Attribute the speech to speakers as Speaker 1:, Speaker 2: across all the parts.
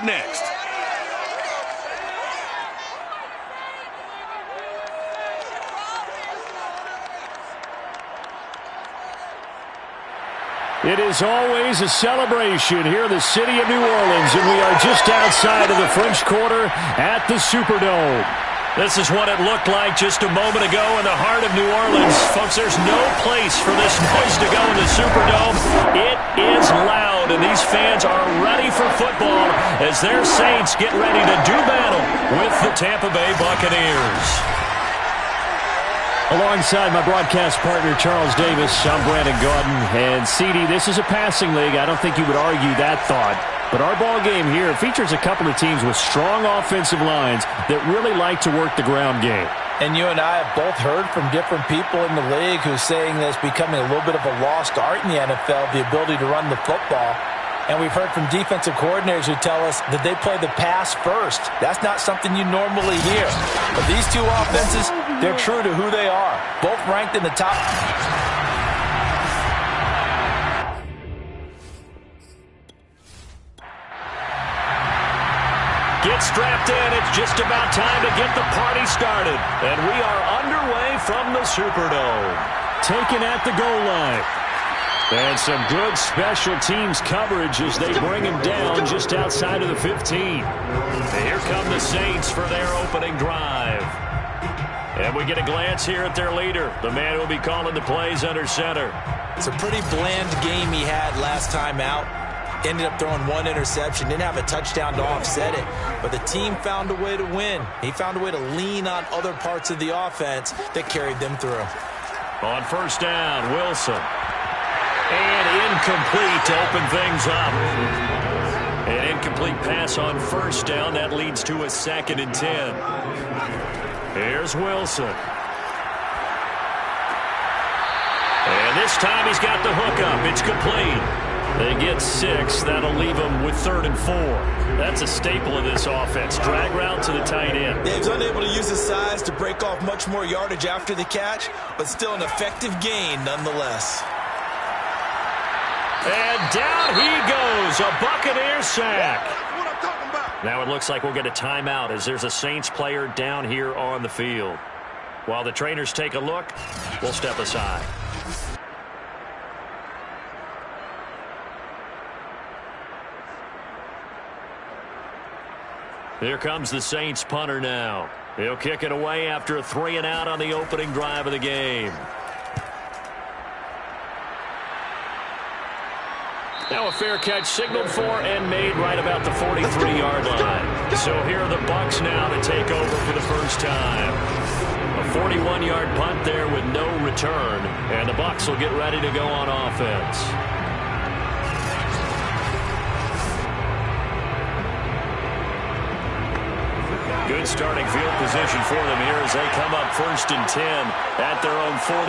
Speaker 1: up next.
Speaker 2: It is always a celebration here in the city of New Orleans, and we are just outside of the French Quarter at the Superdome. This is what it looked like just a moment ago in the heart of New Orleans. Folks, there's no place for this noise to go in the Superdome. It is loud, and these fans are ready for football as their Saints get ready to do battle with the Tampa Bay Buccaneers. Alongside my broadcast partner, Charles Davis, I'm Brandon Gaudin. And, CD, this is a passing league. I don't think you would argue that thought. But our ball game here features a couple of teams with strong offensive lines that really like to work the ground game.
Speaker 3: And you and I have both heard from different people in the league who's saying that it's becoming a little bit of a lost art in the NFL, the ability to run the football. And we've heard from defensive coordinators who tell us that they play the pass first. That's not something you normally hear. But these two offenses, they're true to who they are. Both ranked in the top.
Speaker 2: Get strapped in. It's just about time to get the party started. And we are underway from the Superdome. Taken at the goal line. And some good special teams coverage as they bring him down just outside of the 15. And here come the Saints for their opening drive. And we get a glance here at their leader, the man who will be calling the plays under center.
Speaker 3: It's a pretty bland game he had last time out. Ended up throwing one interception. Didn't have a touchdown to offset it. But the team found a way to win. He found a way to lean on other parts of the offense that carried them through.
Speaker 2: On first down, Wilson. And incomplete to open things up. An incomplete pass on first down. That leads to a 2nd and 10. Here's Wilson. And this time he's got the hook up. It's complete. They get 6. That'll leave them with 3rd and 4. That's a staple of this offense. Drag route to the tight end.
Speaker 3: Dave's unable to use his size to break off much more yardage after the catch, but still an effective gain nonetheless.
Speaker 2: And down he goes. A Buccaneer sack. Now it looks like we'll get a timeout as there's a Saints player down here on the field. While the trainers take a look, we'll step aside. Here comes the Saints punter now. He'll kick it away after a 3-and-out on the opening drive of the game. Now a fair catch signaled for and made right about the 43-yard line. So here are the Bucs now to take over for the first time. A 41-yard punt there with no return, and the Bucs will get ready to go on offense. Good starting field position for them here as they come up 1st and 10 at their own 43.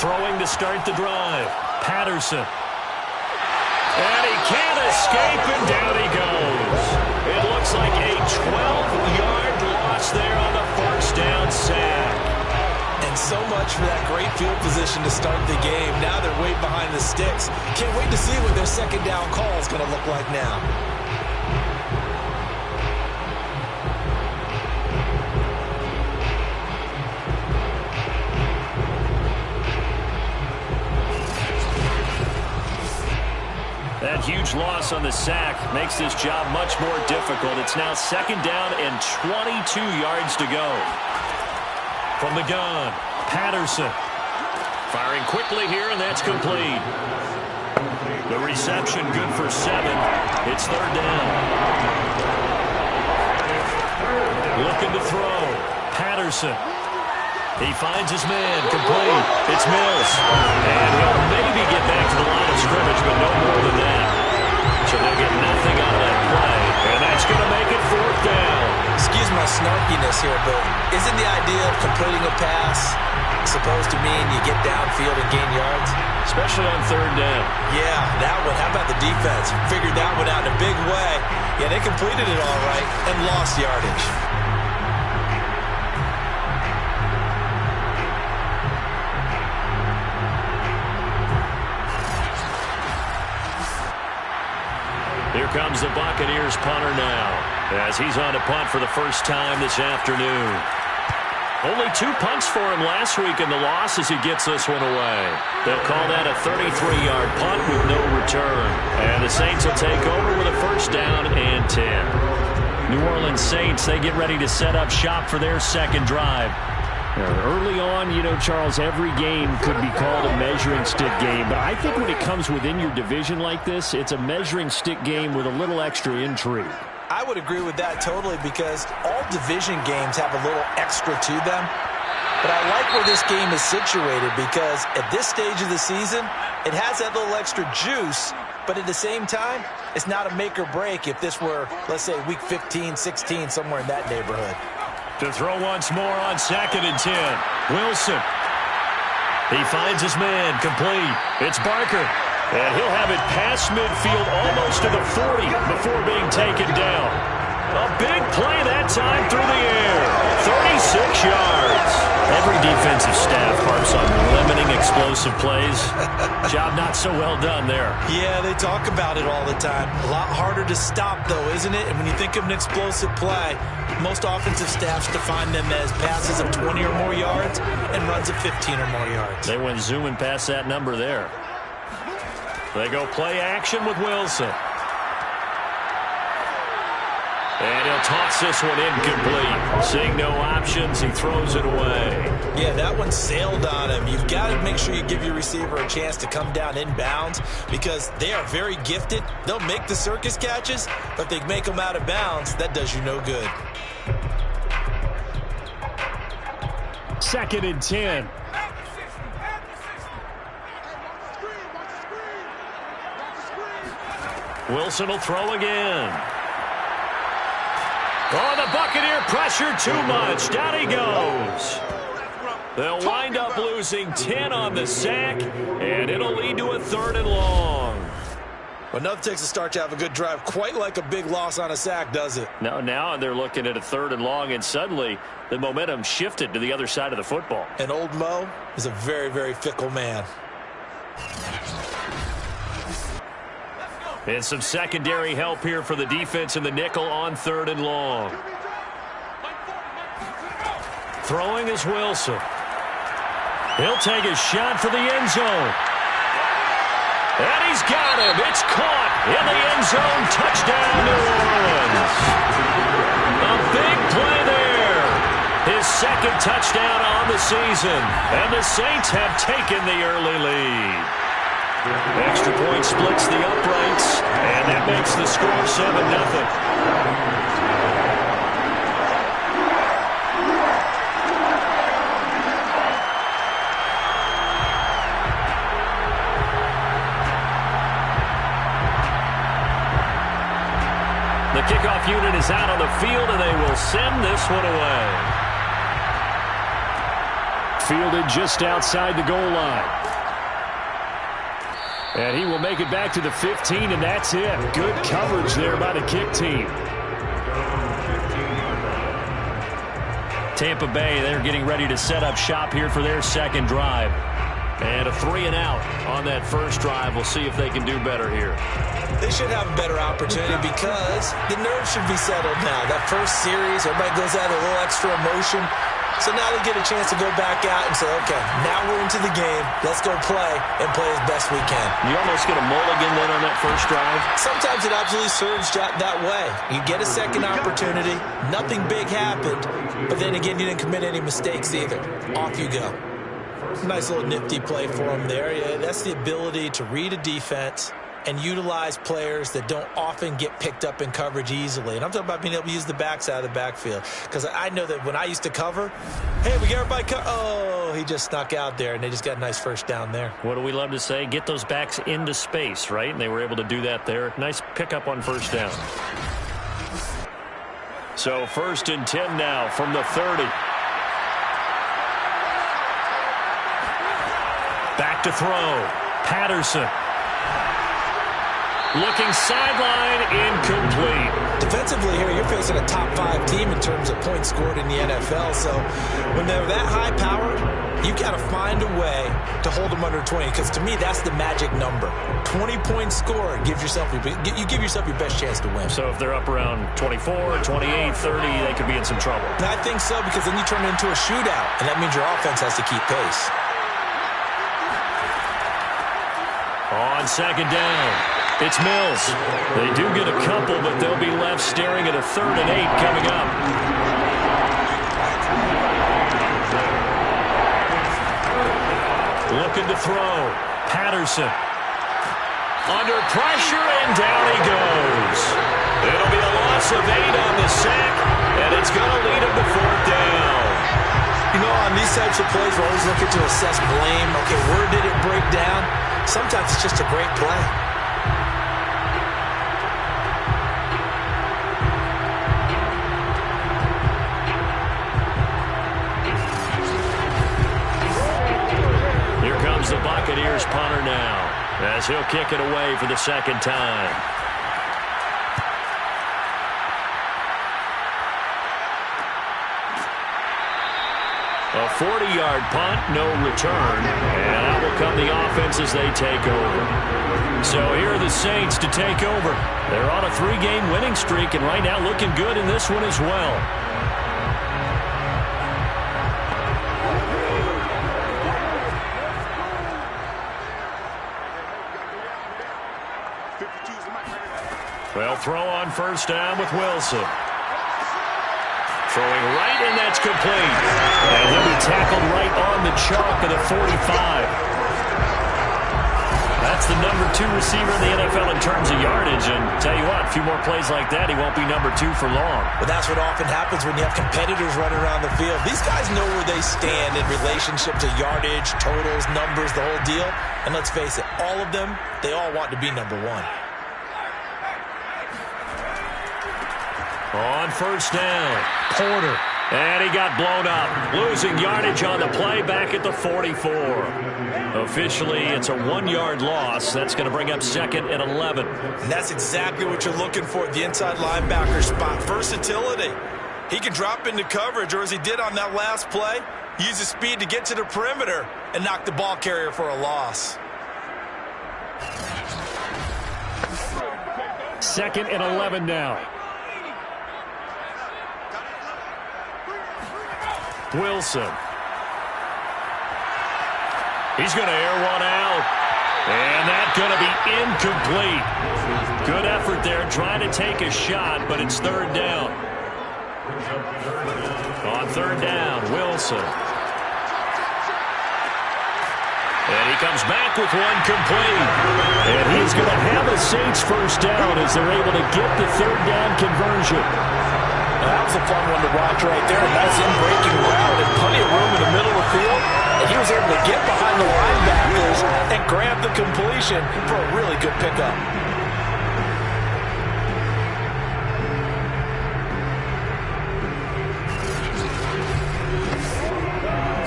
Speaker 2: Throwing to start the drive. Patterson. And he can't escape, and down he goes. It looks like a 12-yard loss there on the first down sack.
Speaker 3: And so much for that great field position to start the game. Now they're way behind the sticks. Can't wait to see what their second down call is going to look like now.
Speaker 2: That huge loss on the sack makes this job much more difficult. It's now 2nd down and 22 yards to go. From the gun, Patterson. Firing quickly here, and that's complete. The reception good for 7. It's 3rd down. Looking to throw. Patterson. He finds his man, complete. It's Mills. And he'll maybe get back to the line of scrimmage, but no more than that. So they'll get nothing out of that play. And that's going to make it 4th down.
Speaker 3: Excuse my snarkiness here, but isn't the idea of completing a pass supposed to mean you get downfield and gain yards?
Speaker 2: Especially on 3rd down.
Speaker 3: Yeah, that one. How about the defense? Figured that one out in a big way. Yeah, they completed it all right and lost yardage.
Speaker 2: Here comes the Buccaneers punter now, as he's on to punt for the first time this afternoon. Only 2 punts for him last week in the loss as he gets this one away. They'll call that a 33-yard punt with no return. And the Saints will take over with a first down and 10. New Orleans Saints, they get ready to set up shop for their second drive. Early on, you know, Charles, every game could be called a measuring stick game. But I think when it comes within your division like this, it's a measuring stick game with a little extra intrigue.
Speaker 3: I would agree with that totally because all division games have a little extra to them. But I like where this game is situated because at this stage of the season, it has that little extra juice. But at the same time, it's not a make or break if this were, let's say, week 15, 16, somewhere in that neighborhood.
Speaker 2: To throw once more on 2nd and 10. Wilson. He finds his man complete. It's Barker. And he'll have it past midfield almost to the 40 before being taken down. A big play that time through the air. 36 yards. Every defensive staff harps on limiting explosive plays. Job not so well done there.
Speaker 3: Yeah, they talk about it all the time. A lot harder to stop, though, isn't it? And when you think of an explosive play, most offensive staffs define them as passes of 20 or more yards and runs of 15 or more yards.
Speaker 2: They went zooming past that number there. They go play action with Wilson. And he'll toss this one incomplete. Seeing no options, he throws it away.
Speaker 3: Yeah, that one sailed on him. You've got to make sure you give your receiver a chance to come down inbounds because they are very gifted. They'll make the circus catches, but if they make them out of bounds, that does you no good.
Speaker 2: 2nd and 10. Wilson will throw again. Oh, the Buccaneer pressure too much. Down he goes. They'll wind up losing 10 on the sack, and it'll lead to a 3rd and long.
Speaker 3: Well, nothing takes a start to have a good drive quite like a big loss on a sack, does it?
Speaker 2: No, now they're looking at a 3rd and long, and suddenly the momentum shifted to the other side of the football.
Speaker 3: And old Mo is a very, very fickle man.
Speaker 2: And some secondary help here for the defense in the nickel on 3rd and long. Throwing is Wilson. He'll take a shot for the end zone. And he's got him. It's caught in the end zone. Touchdown, New Orleans. A big play there. His 2nd touchdown on the season. And the Saints have taken the early lead. Extra point splits the uprights, and that makes the score 7-0. The kickoff unit is out on the field, and they will send this one away. Fielded just outside the goal line. And he will make it back to the 15, and that's it. Good coverage there by the kick team. Tampa Bay, they're getting ready to set up shop here for their second drive. And a 3-and-out on that first drive. We'll see if they can do better here.
Speaker 3: They should have a better opportunity because the nerves should be settled now. That first series, everybody goes out with a little extra emotion. So now they get a chance to go back out and say, okay, now we're into the game. Let's go play and play as best we can.
Speaker 2: You almost get a mulligan then on that first drive.
Speaker 3: Sometimes it absolutely serves that way. You get a second opportunity. Nothing big happened. But then again, you didn't commit any mistakes either. Off you go. Nice little nifty play for him there. Yeah, that's the ability to read a defense and utilize players that don't often get picked up in coverage easily. And I'm talking about being able to use the backside of the backfield. Because I know that when I used to cover, hey, we get everybody oh, he just snuck out there, and they just got a nice first down there.
Speaker 2: What do we love to say? Get those backs into space, right? And they were able to do that there. Nice pickup on first down. So 1st and 10 now from the 30. Back to throw. Patterson. Looking sideline, incomplete.
Speaker 3: defensively here, you're facing a top 5 team in terms of points scored in the NFL. So when they're that high powered, you've got to find a way to hold them under 20, because to me, that's the magic number. 20 points scored gives yourself you give yourself your best chance to win.
Speaker 2: So if they're up around 24, 28, 30, they could be in some trouble.
Speaker 3: And I think so, because then you turn it into a shootout, and that means your offense has to keep pace.
Speaker 2: On second down, it's Mills. They do get a couple, but they'll be left staring at a 3rd and 8 coming up. Looking to throw. Patterson. Under pressure, and down he goes. It'll be a loss of 8 on the sack, and it's going to lead him to 4th down.
Speaker 3: You know, on these types of plays, we're always looking to assess blame. Okay, where did it break down? Sometimes it's just a great play.
Speaker 2: Here comes the Buccaneers punter now, as he'll kick it away for the 2nd time. A 40-yard punt, no return, and out will come the offense as they take over. So here are the Saints to take over. They're on a 3-game winning streak, and right now looking good in this one as well. Well, throw on 1st down with Wilson. Throwing right, and that's complete. And he'll be tackled right on the chalk of the 45. That's the number 2 receiver in the NFL in terms of yardage. And tell you what, a few more plays like that, he won't be number 2 for long.
Speaker 3: But that's what often happens when you have competitors running around the field. These guys know where they stand in relationship to yardage, totals, numbers, the whole deal. And let's face it, all of them, they all want to be number 1.
Speaker 2: On 1st down, Porter. And he got blown up. Losing yardage on the play back at the 44. Officially, it's a 1-yard loss. That's going to bring up 2nd and 11.
Speaker 3: And that's exactly what you're looking for at the inside linebacker spot. Versatility. He can drop into coverage, or as he did on that last play, use his speed to get to the perimeter and knock the ball carrier for a loss.
Speaker 2: 2nd and 11 now. Wilson. He's going to air one out. And that's going to be incomplete. Good effort there trying to take a shot, but it's 3rd down. On 3rd down, Wilson. And he comes back with one complete. And he's going to have a Saints 1st down as they're able to get the 3rd down conversion.
Speaker 3: That was a fun one to watch right there. A nice in-breaking route and plenty of room in the middle of the field. And he was able to get behind the linebackers and grab the completion for a really good pickup.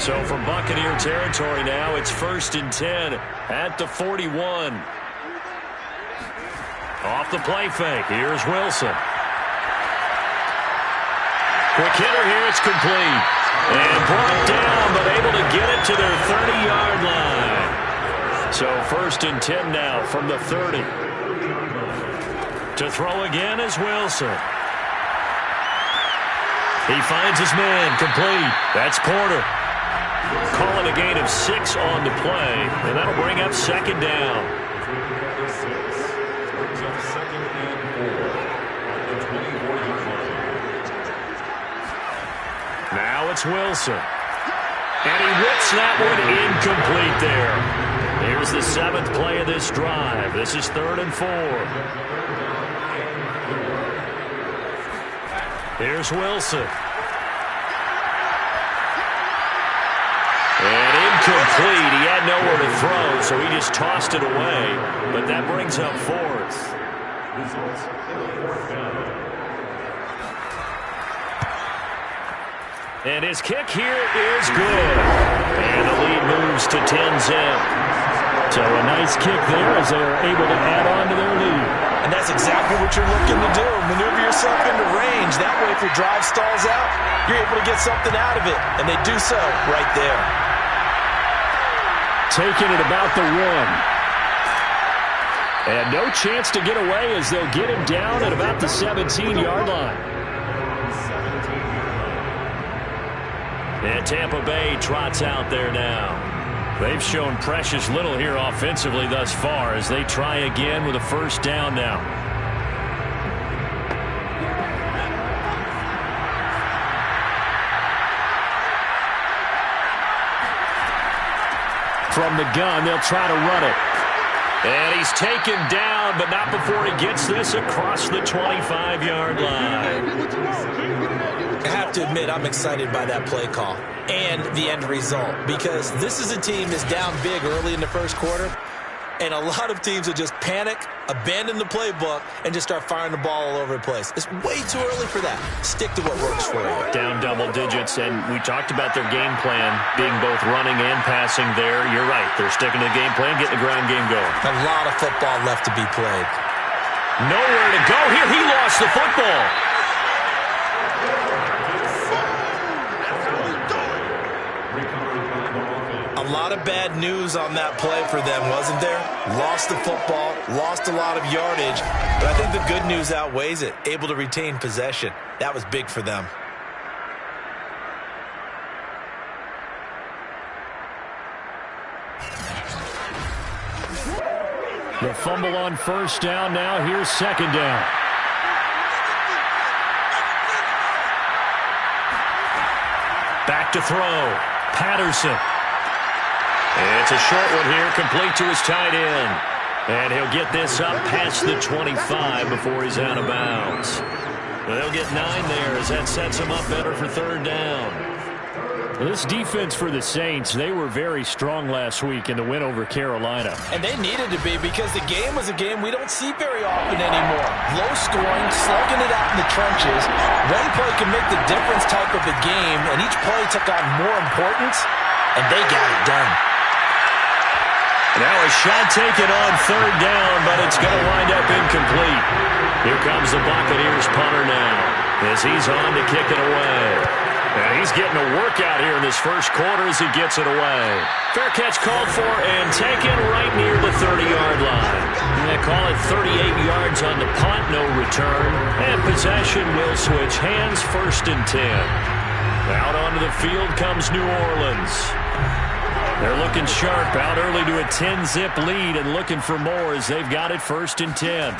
Speaker 2: So from Buccaneer territory now, it's 1st and 10 at the 41. Off the play fake. Here's Wilson. Quick hitter here, it's complete. And brought down, but able to get it to their 30-yard line. So 1st and 10 now from the 30. To throw again is Wilson. He finds his man, complete. That's Porter. Calling a gain of 6 on the play, and that'll bring up 2nd down. Now it's Wilson. And he whips that one incomplete there. Here's the 7th play of this drive. This is 3rd and 4. Here's Wilson. And incomplete. He had nowhere to throw, so he just tossed it away. But that brings up 4th. And his kick here is good. And the lead moves to 10-zip. So a nice kick there as they are able to add on to their lead.
Speaker 3: And that's exactly what you're looking to do. Maneuver yourself into range. That way, if your drive stalls out, you're able to get something out of it. And they do so right there.
Speaker 2: Taking it about the 1. And no chance to get away as they'll get him down at about the 17-yard line. And Tampa Bay trots out there now. They've shown precious little here offensively thus far as they try again with a first down now. From the gun, they'll try to run it. And he's taken down, but not before he gets this across the 25-yard line.
Speaker 3: I have to admit, I'm excited by that play call and the end result, because this is a team that's down big early in the first quarter, and a lot of teams will just panic, abandon the playbook, and just start firing the ball all over the place. It's way too early for that. Stick to what works for you.
Speaker 2: Down double digits, and we talked about their game plan being both running and passing there. You're right. They're sticking to the game plan, getting the ground game going.
Speaker 3: A lot of football left to be played.
Speaker 2: Nowhere to go here. He lost the football.
Speaker 3: A lot of bad news on that play for them, wasn't there? Lost the football, lost a lot of yardage, but I think the good news outweighs it. Able to retain possession. That was big for them.
Speaker 2: The fumble on first down now. Here's second down. Back to throw. Patterson. It's a short one here, complete to his tight end. And he'll get this up past the 25 before he's out of bounds. They'll get 9 there as that sets him up better for third down. This defense for the Saints, they were very strong last week in the win over Carolina.
Speaker 3: And they needed to be, because the game was a game we don't see very often anymore. Low scoring, slugging it out in the trenches. One play can make the difference type of a game, and each play took on more importance, and they got it done.
Speaker 2: Now a shot taken on third down, but it's going to wind up incomplete. Here comes the Buccaneers punter now as he's on to kick it away. And he's getting a workout here in this first quarter as he gets it away. Fair catch called for and taken right near the 30-yard line. They call it 38 yards on the punt, no return. And possession will switch hands, 1st and 10. Out onto the field comes New Orleans. They're looking sharp, out early to a 10-zip lead and looking for more as they've got it 1st and 10.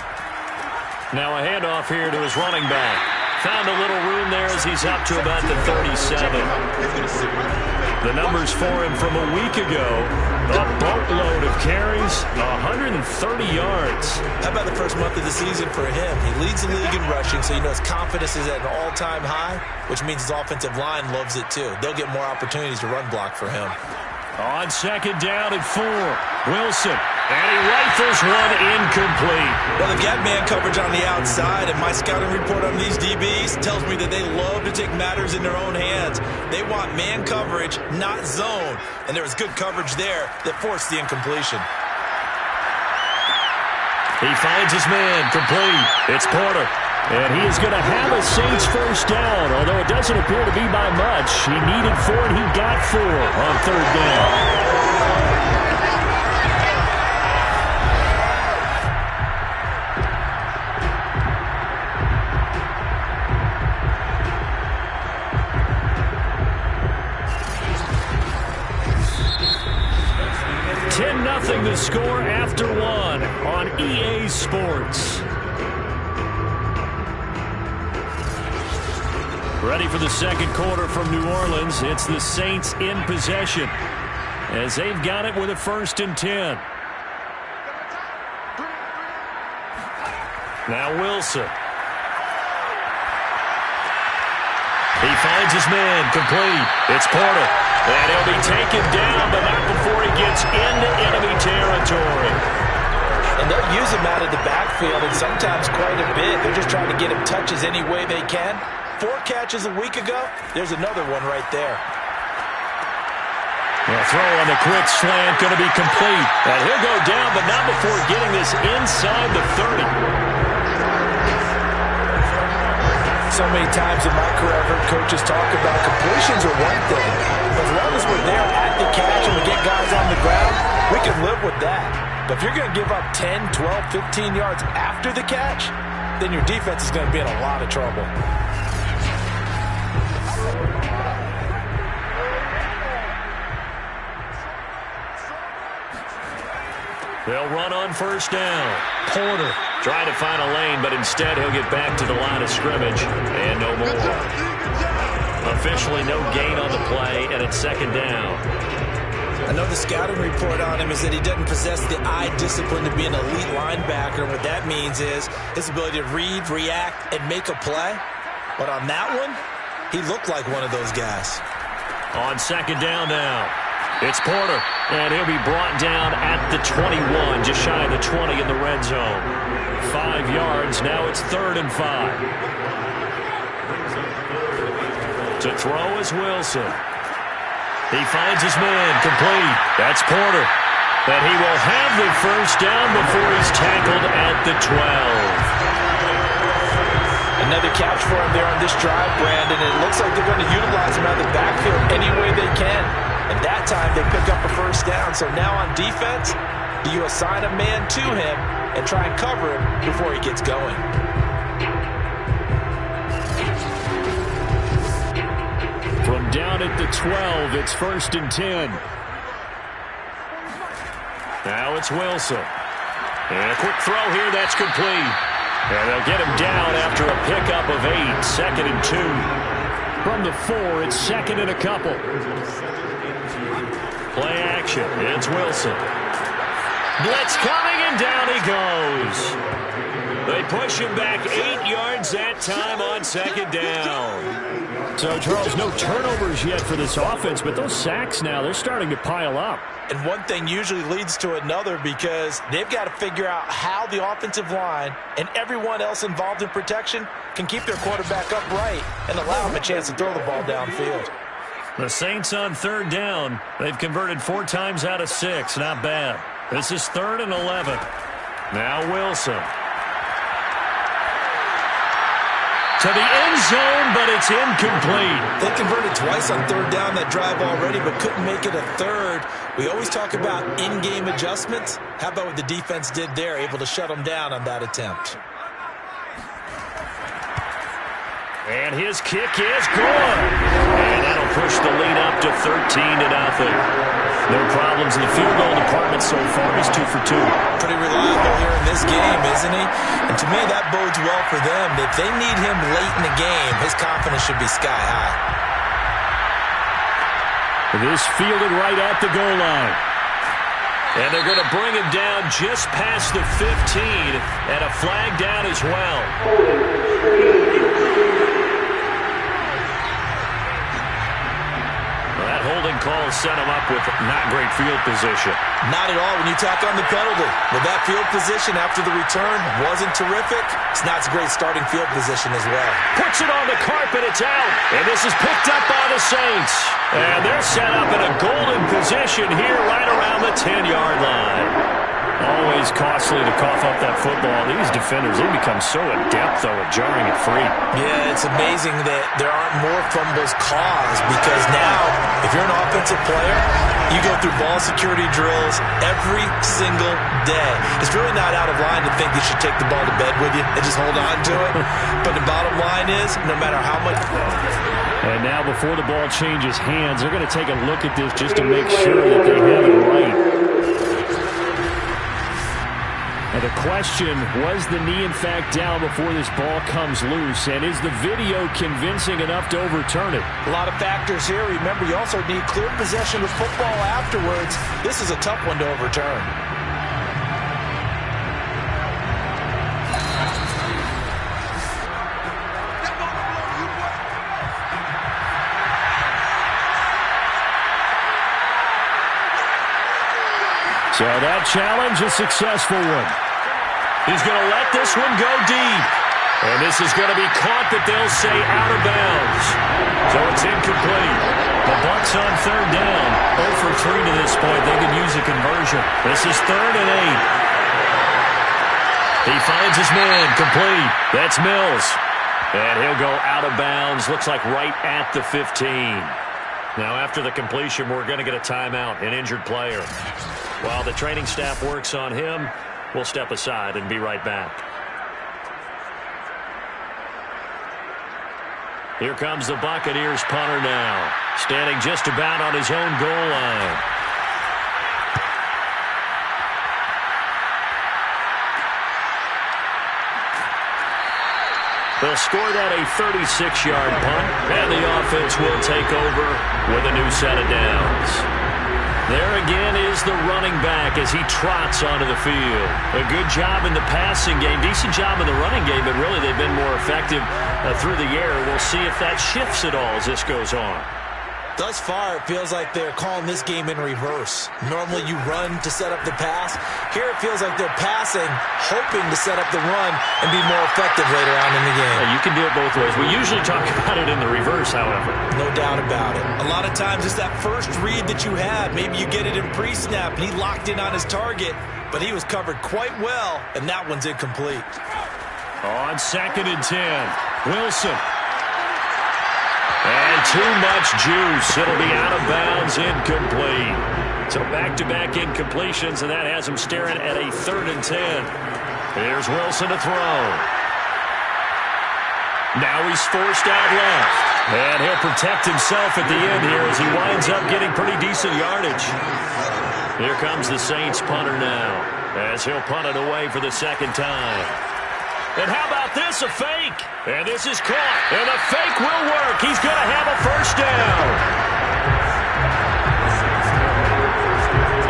Speaker 2: Now a handoff here to his running back. Found a little room there as he's up to about the 37. The numbers for him from a week ago, a boatload of carries, 130 yards.
Speaker 3: How about the first month of the season for him? He leads the league in rushing, so you know his confidence is at an all-time high, which means his offensive line loves it too. They'll get more opportunities to run block for him.
Speaker 2: On second down and 4, Wilson. And he rifles one incomplete.
Speaker 3: Well, they've got man coverage on the outside, and my scouting report on these DBs tells me that they love to take matters in their own hands. They want man coverage, not zone. And there was good coverage there that forced the incompletion.
Speaker 2: He finds his man, complete. It's Porter. And he is going to have a Saints first down, although it doesn't appear to be by much. He needed 4, and he got 4 on third down. The score after 1 on EA Sports. Ready for the second quarter from New Orleans. It's the Saints in possession as they've got it with a 1st and 10. Now Wilson. He finds his man, complete. It's Porter. And he'll be taken down, but not before he gets into enemy territory.
Speaker 3: And they'll use him out of the backfield, and sometimes quite a bit. They're just trying to get him touches any way they can. 4 catches a week ago. There's another one right there.
Speaker 2: The throw on the quick slant going to be complete. And he'll go down, but not before getting this inside the 30.
Speaker 3: so many times in my career I've heard coaches talk about completions are one thing. But as long as we're there at the catch and we get guys on the ground, we can live with that. But if you're going to give up 10, 12, 15 yards after the catch, then your defense is going to be in a lot of trouble.
Speaker 2: They'll run on first down. Porter trying to find a lane, but instead he'll get back to the line of scrimmage and no more. Officially no gain on the play, and it's second down.
Speaker 3: I know the scouting report on him is that he doesn't possess the eye discipline to be an elite linebacker. What that means is his ability to read, react, and make a play. But on that one, he looked like one of those guys.
Speaker 2: On second down now, it's Porter, and he'll be brought down at the 21, just shy of the 20 in the red zone. 5 yards, now it's 3rd and 5. To throw is Wilson. He finds his man, complete. That's Porter. But he will have the first down before he's tackled at the 12.
Speaker 3: Another catch for him there on this drive, Brandon. And it looks like they're going to utilize him out of the backfield any way they can. And that time they pick up a first down. So now on defense, do you assign a man to him and try and cover him before he gets going?
Speaker 2: From down at the 12, it's 1st and 10. Now it's Wilson. And a quick throw here, that's complete. And they'll get him down after a pickup of 8, 2nd and 2. From the 4, it's 2nd and a couple. Play action, it's Wilson. Blitz coming, and down he goes. They push him back 8 yards that time on second down. So, Charles, no turnovers yet for this offense, but those sacks now, they're starting to pile up.
Speaker 3: And one thing usually leads to another because they've got to figure out how the offensive line and everyone else involved in protection can keep their quarterback upright and allow him a chance to throw the ball downfield.
Speaker 2: The Saints on 3rd down. They've converted 4 times out of 6. Not bad. This is 3rd and 11. Now Wilson. To the end zone, but it's incomplete.
Speaker 3: They converted twice on 3rd down that drive already, but couldn't make it a 3rd. We always talk about in-game adjustments. How about what the defense did there, able to shut them down on that attempt?
Speaker 2: And his kick is good. And that'll push the lead up to 13-0. No problems in the field goal department so far. He's 2 for 2.
Speaker 3: Pretty reliable here in this game, isn't he? And to me, that bodes well for them. If they need him late in the game, his confidence should be sky high.
Speaker 2: This fielded right at the goal line. And they're going to bring him down just past the 15, and a flag down as well. That holding call set him up with not great field position.
Speaker 3: Not at all when you tack on the penalty. With that field position after the return wasn't terrific, it's not a great starting field position as well.
Speaker 2: Puts it on the carpet, it's out. And this is picked up by the Saints. And they're set up in a golden position here right around the 10-yard line. Always costly to cough up that football. These defenders, they become so adept, though, at jarring it free.
Speaker 3: Yeah, it's amazing that there aren't more fumbles caused because now, if you're an offensive player, you go through ball security drills every single day. It's really not out of line to think you should take the ball to bed with you and just hold on to it. But the bottom line is, no matter how much...
Speaker 2: And now, before the ball changes hands, they're going to take a look at this just to make sure that they have it right. And the question, was the knee in fact down before this ball comes loose? And is the video convincing enough to overturn it?
Speaker 3: A lot of factors here. Remember, you also need clear possession of football afterwards. This is a tough one to overturn.
Speaker 2: So that challenge, a successful one. He's going to let this one go deep. And this is going to be caught, but they'll say out of bounds. So it's incomplete. The Bucs on 3rd down. 0 for 3 to this point. They can use a conversion. This is 3rd and 8. He finds his man, complete. That's Mills. And he'll go out of bounds. Looks like right at the 15. Now, after the completion, we're going to get a timeout, an injured player. While the training staff works on him, we'll step aside and be right back. Here comes the Buccaneers punter now, standing just about on his own goal line. They'll score that a 36-yard punt, and the offense will take over with a new set of downs. There again is the running back as he trots onto the field. A good job in the passing game, decent job in the running game, but really they've been more effective through the air. We'll see if that shifts at all as this goes on.
Speaker 3: Thus far, it feels like they're calling this game in reverse. Normally you run to set up the pass. Here it feels like they're passing, hoping to set up the run and be more effective later on in the game.
Speaker 2: You can do it both ways. We usually talk about it in the reverse, however.
Speaker 3: No doubt about it. A lot of times it's that first read that you have. Maybe you get it in pre-snap and he locked in on his target, but he was covered quite well, and that one's incomplete.
Speaker 2: On 2nd and 10, Wilson. And too much juice. It'll be out of bounds, incomplete. So back-to-back incompletions, and that has him staring at a 3rd and 10. Here's Wilson to throw. Now he's forced out left. And he'll protect himself at the end here as he winds up getting pretty decent yardage. Here comes the Saints punter now as he'll punt it away for the 2nd time. And how about this, a fake? And this is caught. And the fake will work. He's going to have a first down.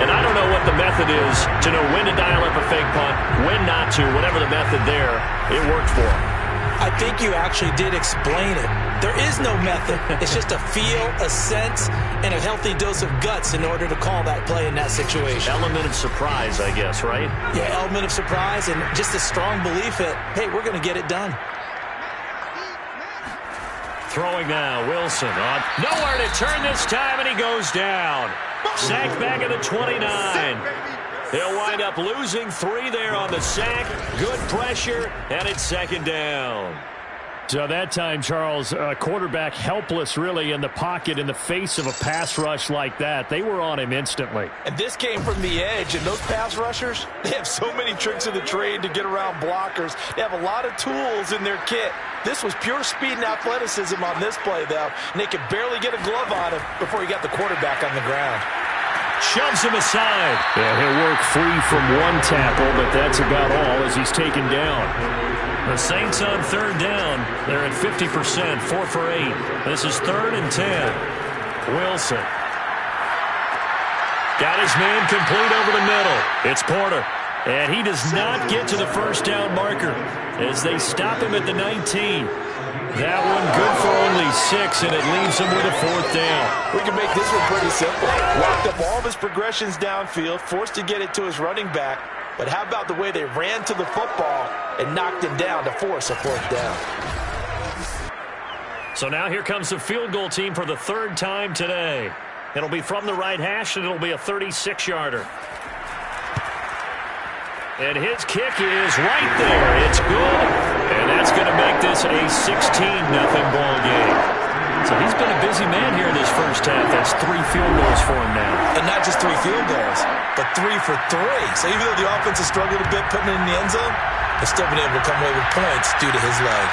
Speaker 2: And I don't know what the method is to know when to dial up a fake punt, when not to. Whatever the method there, it worked for him.
Speaker 3: I think you actually did explain it. There is no method. It's just a feel, a sense, and a healthy dose of guts in order to call that play in that situation.
Speaker 2: Element of surprise, I guess, right?
Speaker 3: Yeah, element of surprise and just a strong belief that, hey, we're going to get it done.
Speaker 2: Throwing now, Wilson on. Nowhere to turn this time, and he goes down. Sacked back at the 29. He'll wind up losing 3 there on the sack. Good pressure, and it's 2nd down. So that time, Charles, quarterback helpless really in the pocket in the face of a pass rush like that. They were on him instantly.
Speaker 3: And this came from the edge, and those pass rushers, they have so many tricks of the trade to get around blockers. They have a lot of tools in their kit. This was pure speed and athleticism on this play, though, and they could barely get a glove on him before he got the quarterback on the ground.
Speaker 2: Shoves him aside. Yeah, he'll work free from one tackle, but that's about all as he's taken down. The Saints on 3rd down. They're at 50%, 4 for 8. This is 3rd and 10. Wilson. Got his man complete over the middle. It's Porter. And he does not get to the first down marker as they stop him at the 19. That one good for only 6, and it leaves him with a 4th down.
Speaker 3: We can make this one pretty simple. Locked up all of his progressions downfield, forced to get it to his running back. But how about the way they ran to the football and knocked him down to force a 4th down?
Speaker 2: So now here comes the field goal team for the 3rd time today. It'll be from the right hash, and it'll be a 36-yarder. And his kick is right there. It's good. And that's going to make this a 16-0 ball game. So he's been a busy man here in this first half. That's 3 field goals for him now.
Speaker 3: And not just 3 field goals, but 3 for 3. So even though the offense has struggled a bit putting it in the end zone, they've still been able to come away with points due to his leg.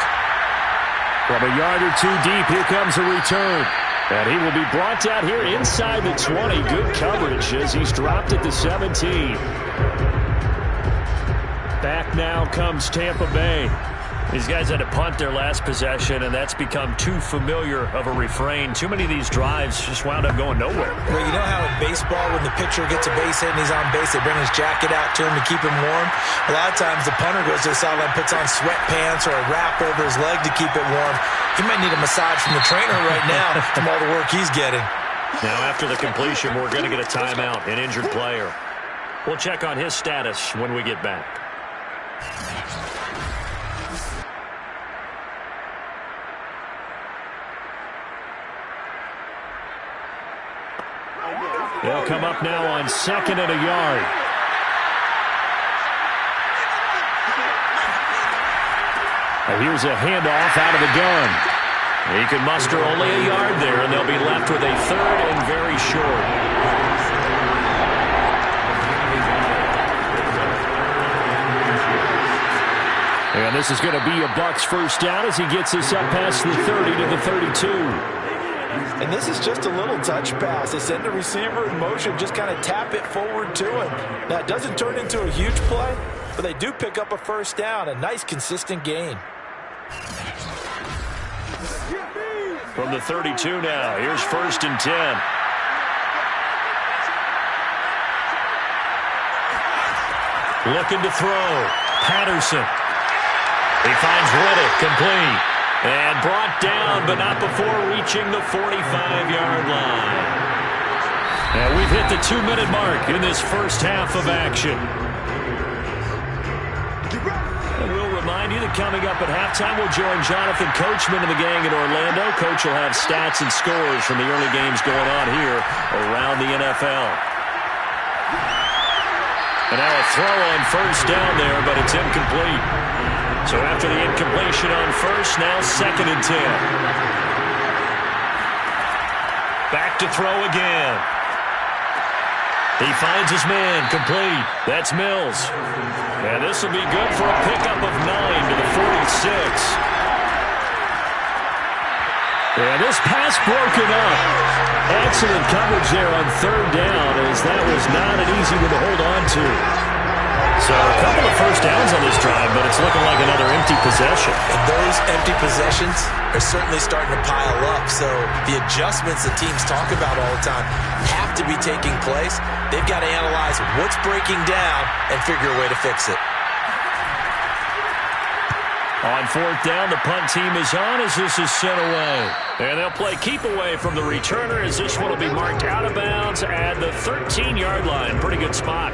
Speaker 2: From a yard or 2 deep, here comes a return. And he will be brought out here inside the 20. Good coverage as he's dropped at the 17. Back now comes Tampa Bay. These guys had to punt their last possession, and that's become too familiar of a refrain. Too many of these drives just wound up going nowhere.
Speaker 3: Well, you know how in baseball, when the pitcher gets a base hit and he's on base, they bring his jacket out to him to keep him warm? A lot of times the punter goes to the sideline, puts on sweatpants or a wrap over his leg to keep it warm. He might need a massage from the trainer right now from all the work he's getting.
Speaker 2: Now, after the completion, we're going to get a timeout, an injured player. We'll check on his status when we get back. They'll come up now on 2nd and a yard. And here's a handoff out of the gun. He can muster only a yard there, and they'll be left with a third and very short. And this is going to be a Bucs first down as he gets this up past the 30 to the 32.
Speaker 3: And this is just a little touch pass. They send the receiver in motion, just kind of tap it forward to him. Now, it doesn't turn into a huge play, but they do pick up a first down, a nice, consistent gain.
Speaker 2: From the 32 now, here's 1st and 10. Looking to throw. Patterson. He finds Riddick, complete. And brought down, but not before reaching the 45-yard line. And we've hit the 2-minute mark in this first half of action. And we'll remind you that coming up at halftime, we'll join Jonathan Coachman and the gang in Orlando. Coach will have stats and scores from the early games going on here around the NFL. And now a throw on first down there, but it's incomplete. So after the incompletion on first, now 2nd and 10. Back to throw again. He finds his man, complete. That's Mills. And this will be good for a pickup of 9 to the 46. And this pass broken up. Excellent coverage there on 3rd down, as that was not an easy one to hold on to. So a couple of first downs on this drive, but it's looking like another empty possession.
Speaker 3: And those empty possessions are certainly starting to pile up. So the adjustments that teams talk about all the time have to be taking place. They've got to analyze what's breaking down and figure a way to fix it.
Speaker 2: On 4th down, the punt team is on as this is sent away. And they'll play keep away from the returner as this one will be marked out of bounds at the 13-yard line. Pretty good spot.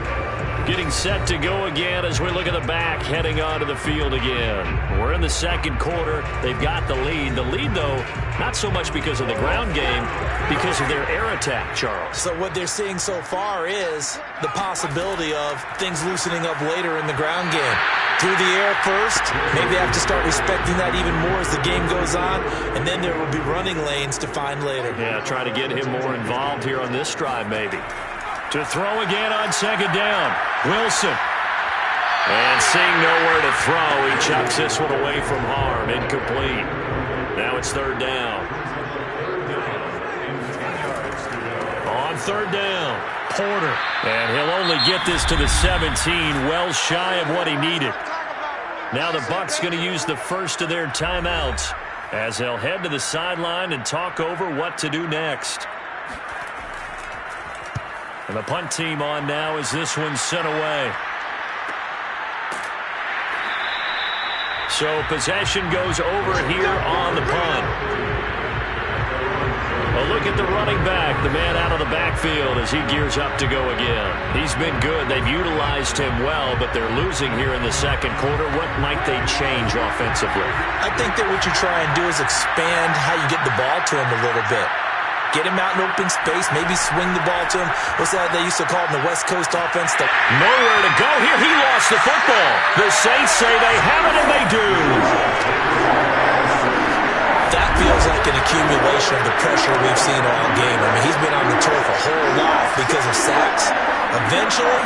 Speaker 2: Getting set to go again as we look at the back, heading onto the field again. We're in the 2nd quarter. They've got the lead. The lead, though, not so much because of the ground game, because of their air attack, Charles.
Speaker 3: So what they're seeing so far is the possibility of things loosening up later in the ground game. Through the air first, maybe they have to start respecting that even more as the game goes on, and then there will be running lanes to find later.
Speaker 2: Yeah, try to get him more involved here on this drive, maybe. To throw again on 2nd down. Wilson. And seeing nowhere to throw, he chucks this one away from harm. Incomplete. Now it's 3rd down. On 3rd down, Porter. And he'll only get this to the 17, well shy of what he needed. Now the Bucs going to use the first of their timeouts as they'll head to the sideline and talk over what to do next. And the punt team on now as this one's sent away. So possession goes over here on the punt. A look at the running back, the man out of the backfield as he gears up to go again. He's been good. They've utilized him well, but they're losing here in the 2nd quarter. What might they change offensively?
Speaker 3: I think that what you try and do is expand how you get the ball to him a little bit. Get him out in open space, maybe swing the ball to him. What's that they used to call it in the West Coast offense?
Speaker 2: Nowhere to go here. He lost the football. The Saints say they have it, and they do.
Speaker 3: That feels like an accumulation of the pressure we've seen all game. I mean, he's been on the turf a whole lot because of sacks. Eventually,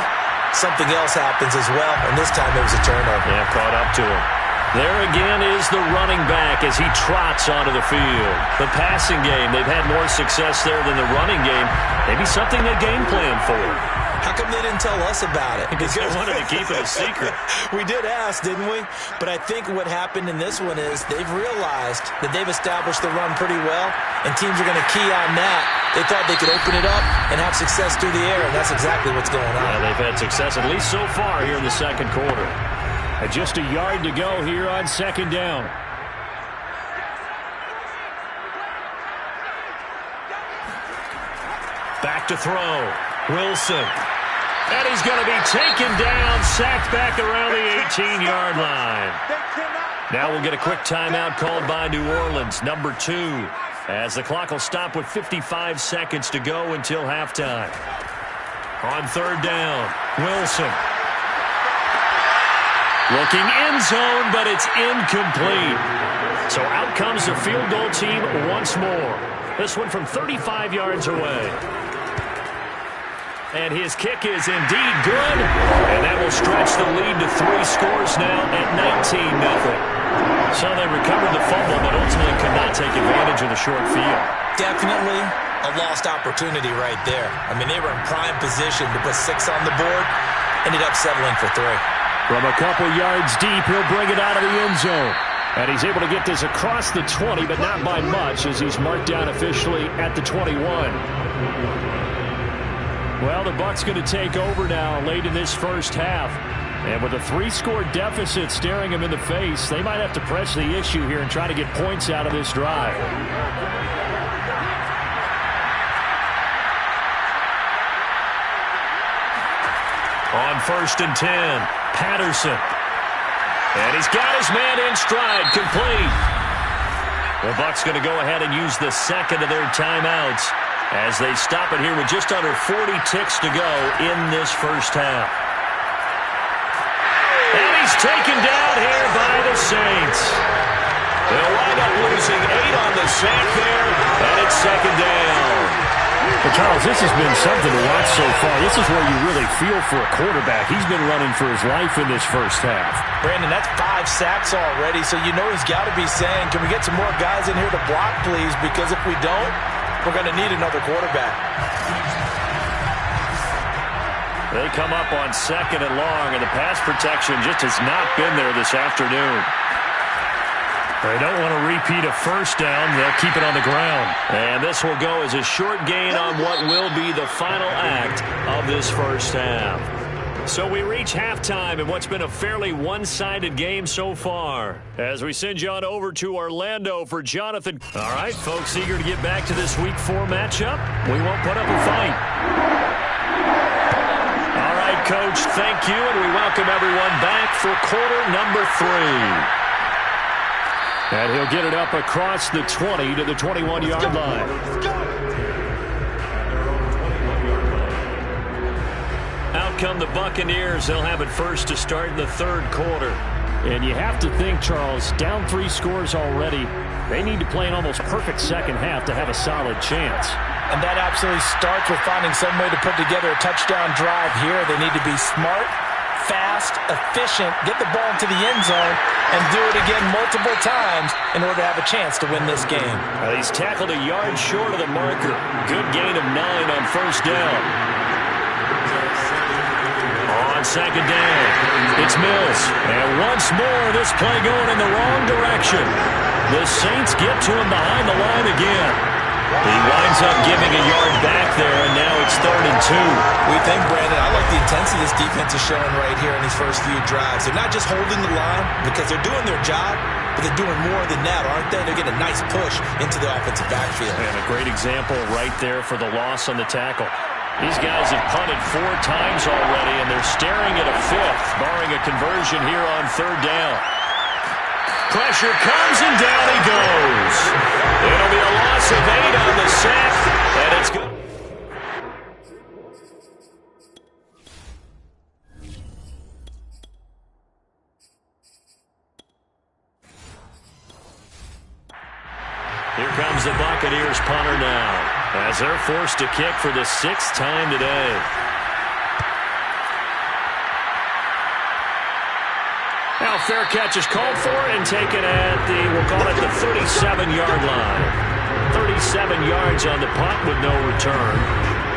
Speaker 3: something else happens as well, and this time it was a turnover.
Speaker 2: Yeah, caught up to him. There again is the running back as he trots onto the field. The passing game, they've had more success there than the running game. Maybe something they game plan for.
Speaker 3: How come they didn't tell us about it?
Speaker 2: Because they wanted to keep it a secret.
Speaker 3: We did ask, didn't we? But I think what happened in this one is they've realized that they've established the run pretty well, and teams are going to key on that. They thought they could open it up and have success through the air, and that's exactly what's going on.
Speaker 2: Yeah, they've had success, at least so far, here in the 2nd quarter. Just a yard to go here on 2nd down. Back to throw. Wilson. And he's going to be taken down, sacked back around the 18-yard line. Now we'll get a quick timeout called by New Orleans, number 2, as the clock will stop with 55 seconds to go until halftime. On 3rd down, Wilson. Looking end zone, but it's incomplete. So out comes the field goal team once more. This one from 35 yards away. And his kick is indeed good. And that will stretch the lead to 3 scores now at 19-0. So they recovered the fumble, but ultimately could not take advantage of the short field.
Speaker 3: Definitely a lost opportunity right there. I mean, they were in prime position to put 6 on the board. Ended up settling for 3.
Speaker 2: From a couple yards deep, he'll bring it out of the end zone. And he's able to get this across the 20, but not by much, as he's marked down officially at the 21. Well, the Bucs going to take over now late in this first half. And with a 3-score deficit staring him in the face, they might have to press the issue here and try to get points out of this drive. On 1st and 10, Patterson. And he's got his man in stride, complete. The Bucs going to go ahead and use the second of their timeouts as they stop it here with just under 40 ticks to go in this first half. And he's taken down here by the Saints. They'll wind up losing 8 on the sack there, and it's second down. But Charles, this has been something to watch so far. This is where you really feel for a quarterback. He's been running for his life in this first half.
Speaker 3: Brandon, that's 5 sacks already, so you know he's got to be saying, can we get some more guys in here to block, please? Because if we don't, we're going to need another quarterback.
Speaker 2: They come up on 2nd and long, and the pass protection just has not been there this afternoon. They don't want to repeat a first down. They'll keep it on the ground. And this will go as a short gain on what will be the final act of this first half. So we reach halftime in what's been a fairly one-sided game so far. As we send you on over to Orlando for Jonathan. All right, folks, eager to get back to this Week 4 matchup? We won't put up a fight. All right, Coach, thank you, and we welcome everyone back for quarter number 3. And he'll get it up across the 20 to the 21-yard line. Out come the Buccaneers. They'll have it first to start in the 3rd quarter. And you have to think, Charles, down 3 scores already. They need to play an almost perfect second half to have a solid chance.
Speaker 3: And that absolutely starts with finding some way to put together a touchdown drive here. They need to be smart, fast, efficient, get the ball into the end zone, and do it again multiple times in order to have a chance to win this game.
Speaker 2: He's tackled a yard short of the marker. Good gain of 9 on 1st down. On 2nd down, it's Mills. And once more, this play going in the wrong direction. The Saints get to him behind the line again. He winds up giving a yard back there, and now it's 3rd and 2.
Speaker 3: We think, Brandon, I like the intensity this defense is showing right here in these first few drives. They're not just holding the line because they're doing their job, but they're doing more than that, aren't they? They're getting a nice push into the offensive backfield.
Speaker 2: And a great example right there for the loss on the tackle. These guys have punted 4 times already, and they're staring at a 5th, barring a conversion here on 3rd down. Pressure comes, and down he goes. It'll be a loss of 8 on the sack, and it's good. Here comes the Buccaneers punter now, as they're forced to kick for the 6th time today. Now fair catch is called for and taken at we'll call it the 37-yard line. 37 yards on the punt with no return.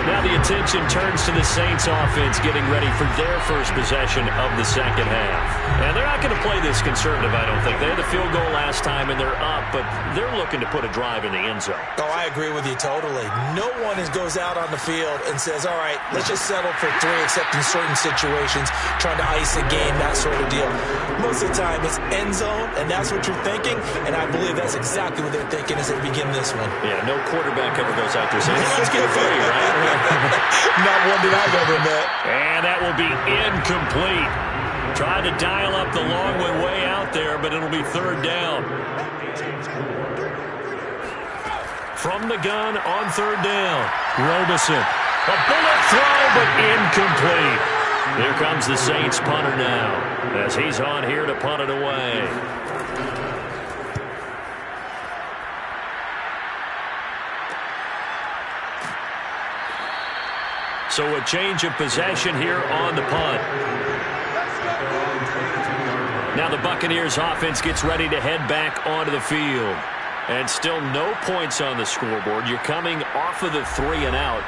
Speaker 2: Now the attention turns to the Saints offense getting ready for their first possession of the second half. And they're not going to play this conservative, I don't think. They had the field goal last time, and they're up, but they're looking to put a drive in the end zone.
Speaker 3: Oh, I agree with you totally. No one goes out on the field and says, all right, let's just settle for 3, except in certain situations, trying to ice a game, that sort of deal. Most of the time, it's end zone, and that's what you're thinking, and I believe that's exactly what they're thinking as they begin this one.
Speaker 2: Yeah, no quarterback ever goes out there saying, hey, let's get 3, right?
Speaker 3: Not one that I've ever met.
Speaker 2: And that will be incomplete. Tried to dial up the long way out there, but it'll be 3rd down. From the gun on 3rd down, Robeson. A bullet throw, but incomplete. Here comes the Saints punter now, as he's on here to punt it away. So a change of possession here on the punt. Now the Buccaneers offense gets ready to head back onto the field. And still no points on the scoreboard. You're coming off of the 3 and out.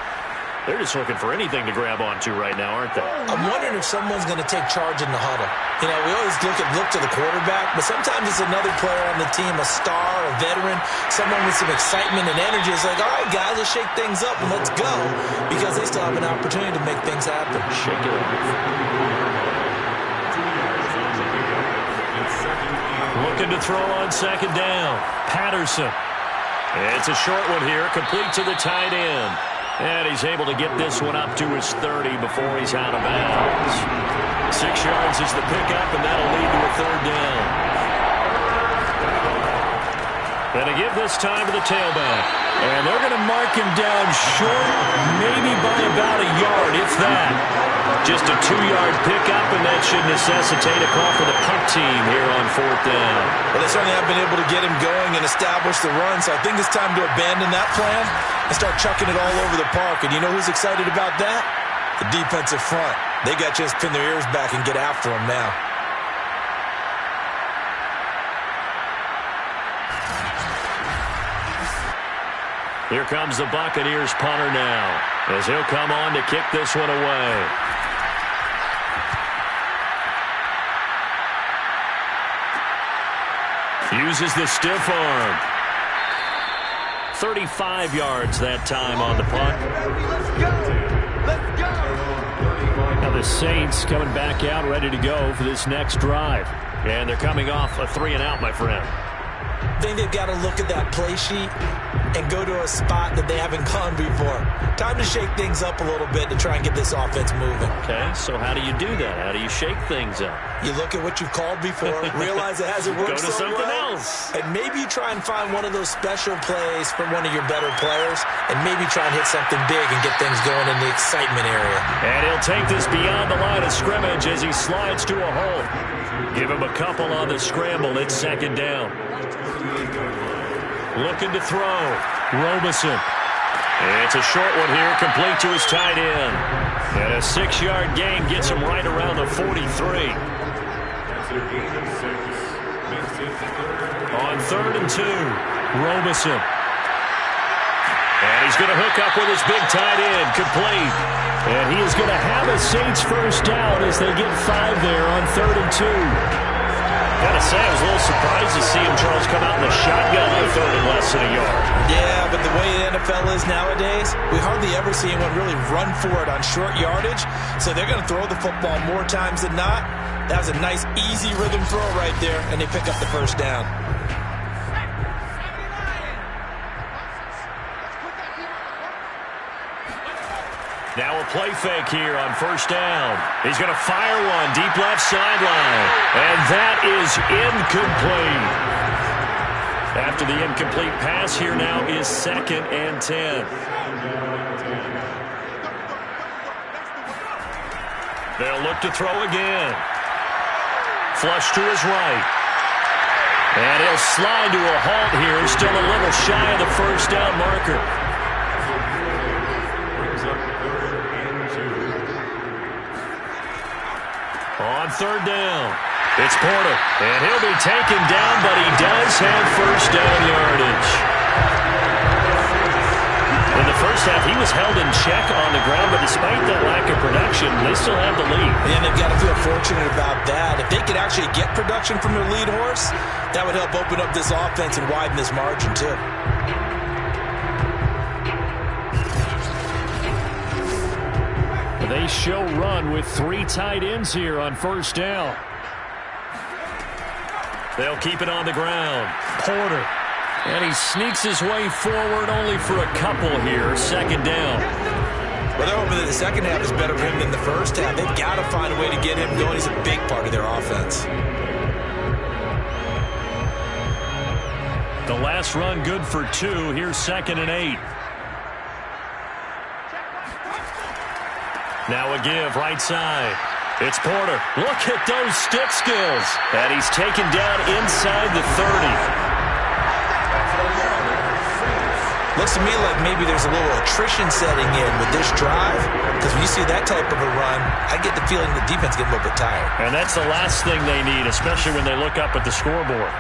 Speaker 2: They're just looking for anything to grab onto right now, aren't they?
Speaker 3: I'm wondering if someone's going to take charge in the huddle. You know, we always look to the quarterback, but sometimes it's another player on the team, a star, a veteran, someone with some excitement and energy. It's like, all right, guys, let's shake things up and let's go, because they still have an opportunity to make things happen.
Speaker 2: Shake it up. Looking to throw on second down. Patterson. It's a short one here, complete to the tight end. And he's able to get this one up to his 30 before he's out of bounds. 6 yards is the pickup, and that'll lead to a third down. And to give this time to the tailback. And they're going to mark him down short, maybe by about a yard, if that. Just a 2-yard pickup, and that should necessitate a call for the punt team here on fourth down.
Speaker 3: Well, they certainly have been able to get him going and establish the run, so I think it's time to abandon that plan and start chucking it all over the park. And you know who's excited about that? The defensive front. They got to just pin their ears back and get after him now.
Speaker 2: Here comes the Buccaneers punter now, as he'll come on to kick this one away. Uses the stiff arm. 35 yards that time on the punt. Now the Saints coming back out, ready to go for this next drive. And they're coming off a 3 and out, my friend.
Speaker 3: I think they've got to look at that play sheet and go to a spot that they haven't gone before. Time to shake things up a little bit to try and get this offense moving.
Speaker 2: Okay, so how do you do that? How do you shake things up?
Speaker 3: You look at what you've called before, realize it hasn't worked
Speaker 2: so well. Go to something else.
Speaker 3: And maybe try and find one of those special plays from one of your better players, and maybe try and hit something big and get things going in the excitement area.
Speaker 2: And he'll take this beyond the line of scrimmage as he slides to a hole. Give him a couple on the scramble. It's second down. Looking to throw. Robeson. It's a short one here, complete to his tight end. And a 6-yard gain gets him right around the 43. On 3rd and 2, Robeson. And he's going to hook up with his big tight end, complete. And he is going to have a Saints first down as they get 5 there on 3rd and 2. Gotta say, I was a little surprised to see him, Charles, come out in the shotgun on 3rd and less than a yard.
Speaker 3: Yeah, but the way the NFL is nowadays, we hardly ever see anyone really run for it on short yardage. So they're going to throw the football more times than not. That was a nice, easy rhythm throw right there, and they pick up the first down.
Speaker 2: Now a play fake here on first down. He's going to fire one deep left sideline. And that is incomplete. After the incomplete pass, here now is 2nd and 10. They'll look to throw again. Flush to his right. And he'll slide to a halt here. Still a little shy of the first down marker. On 3rd down, it's Porter, and he'll be taken down, but he does have first down yardage. In the first half, he was held in check on the ground, but despite that lack of production, they still have the lead.
Speaker 3: And they've got to feel fortunate about that. If they could actually get production from their lead horse, that would help open up this offense and widen this margin, too.
Speaker 2: They show run with 3 tight ends here on first down. They'll keep it on the ground. Porter. And he sneaks his way forward only for a couple here. 2nd down.
Speaker 3: Well, they're hoping that the second half is better for him than the first half. They've got to find a way to get him going. He's a big part of their offense.
Speaker 2: The last run good for 2. Here's 2nd and 8. Now a give right side. It's Porter. Look at those stick skills. And he's taken down inside the 30.
Speaker 3: Looks to me like maybe there's a little attrition setting in with this drive, because when you see that type of a run, I get the feeling the defense getting a little bit tired.
Speaker 2: And that's the last thing they need, especially when they look up at the scoreboard.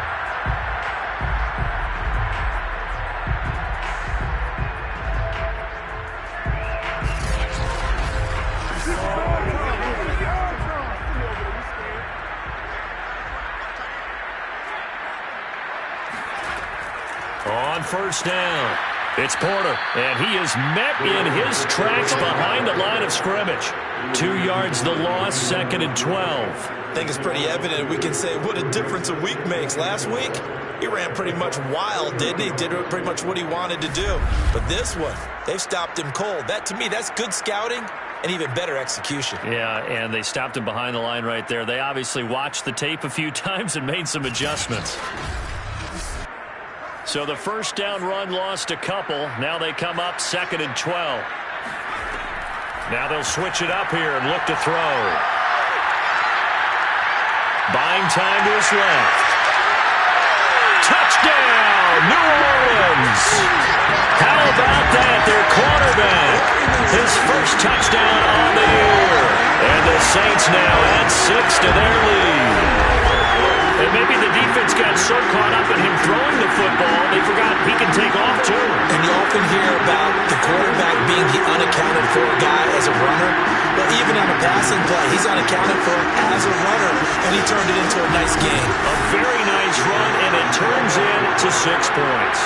Speaker 2: On first down, it's Porter, and he is met in his tracks behind the line of scrimmage. 2 yards the loss, 2nd and 12.
Speaker 3: I think it's pretty evident. We can say what a difference a week makes. Last week, he ran pretty much wild, didn't he? Did pretty much what he wanted to do. But this one, they've stopped him cold. That, to me, that's good scouting and even better execution.
Speaker 2: Yeah, and they stopped him behind the line right there. They obviously watched the tape a few times and made some adjustments. So the first down run lost a couple. Now they come up 2nd and 12. Now they'll switch it up here and look to throw. Buying time to his left. Touchdown, New Orleans. How about that? Their quarterback. His first touchdown on the year. And the Saints now add 6 to their lead. And maybe the defense got so caught up in him throwing the football, they forgot he can take off, too.
Speaker 3: And you often hear about the quarterback being the unaccounted for guy as a runner. But even on a passing play, he's unaccounted for as a runner, and he turned it into a nice game.
Speaker 2: A very nice run, and it turns into 6 points.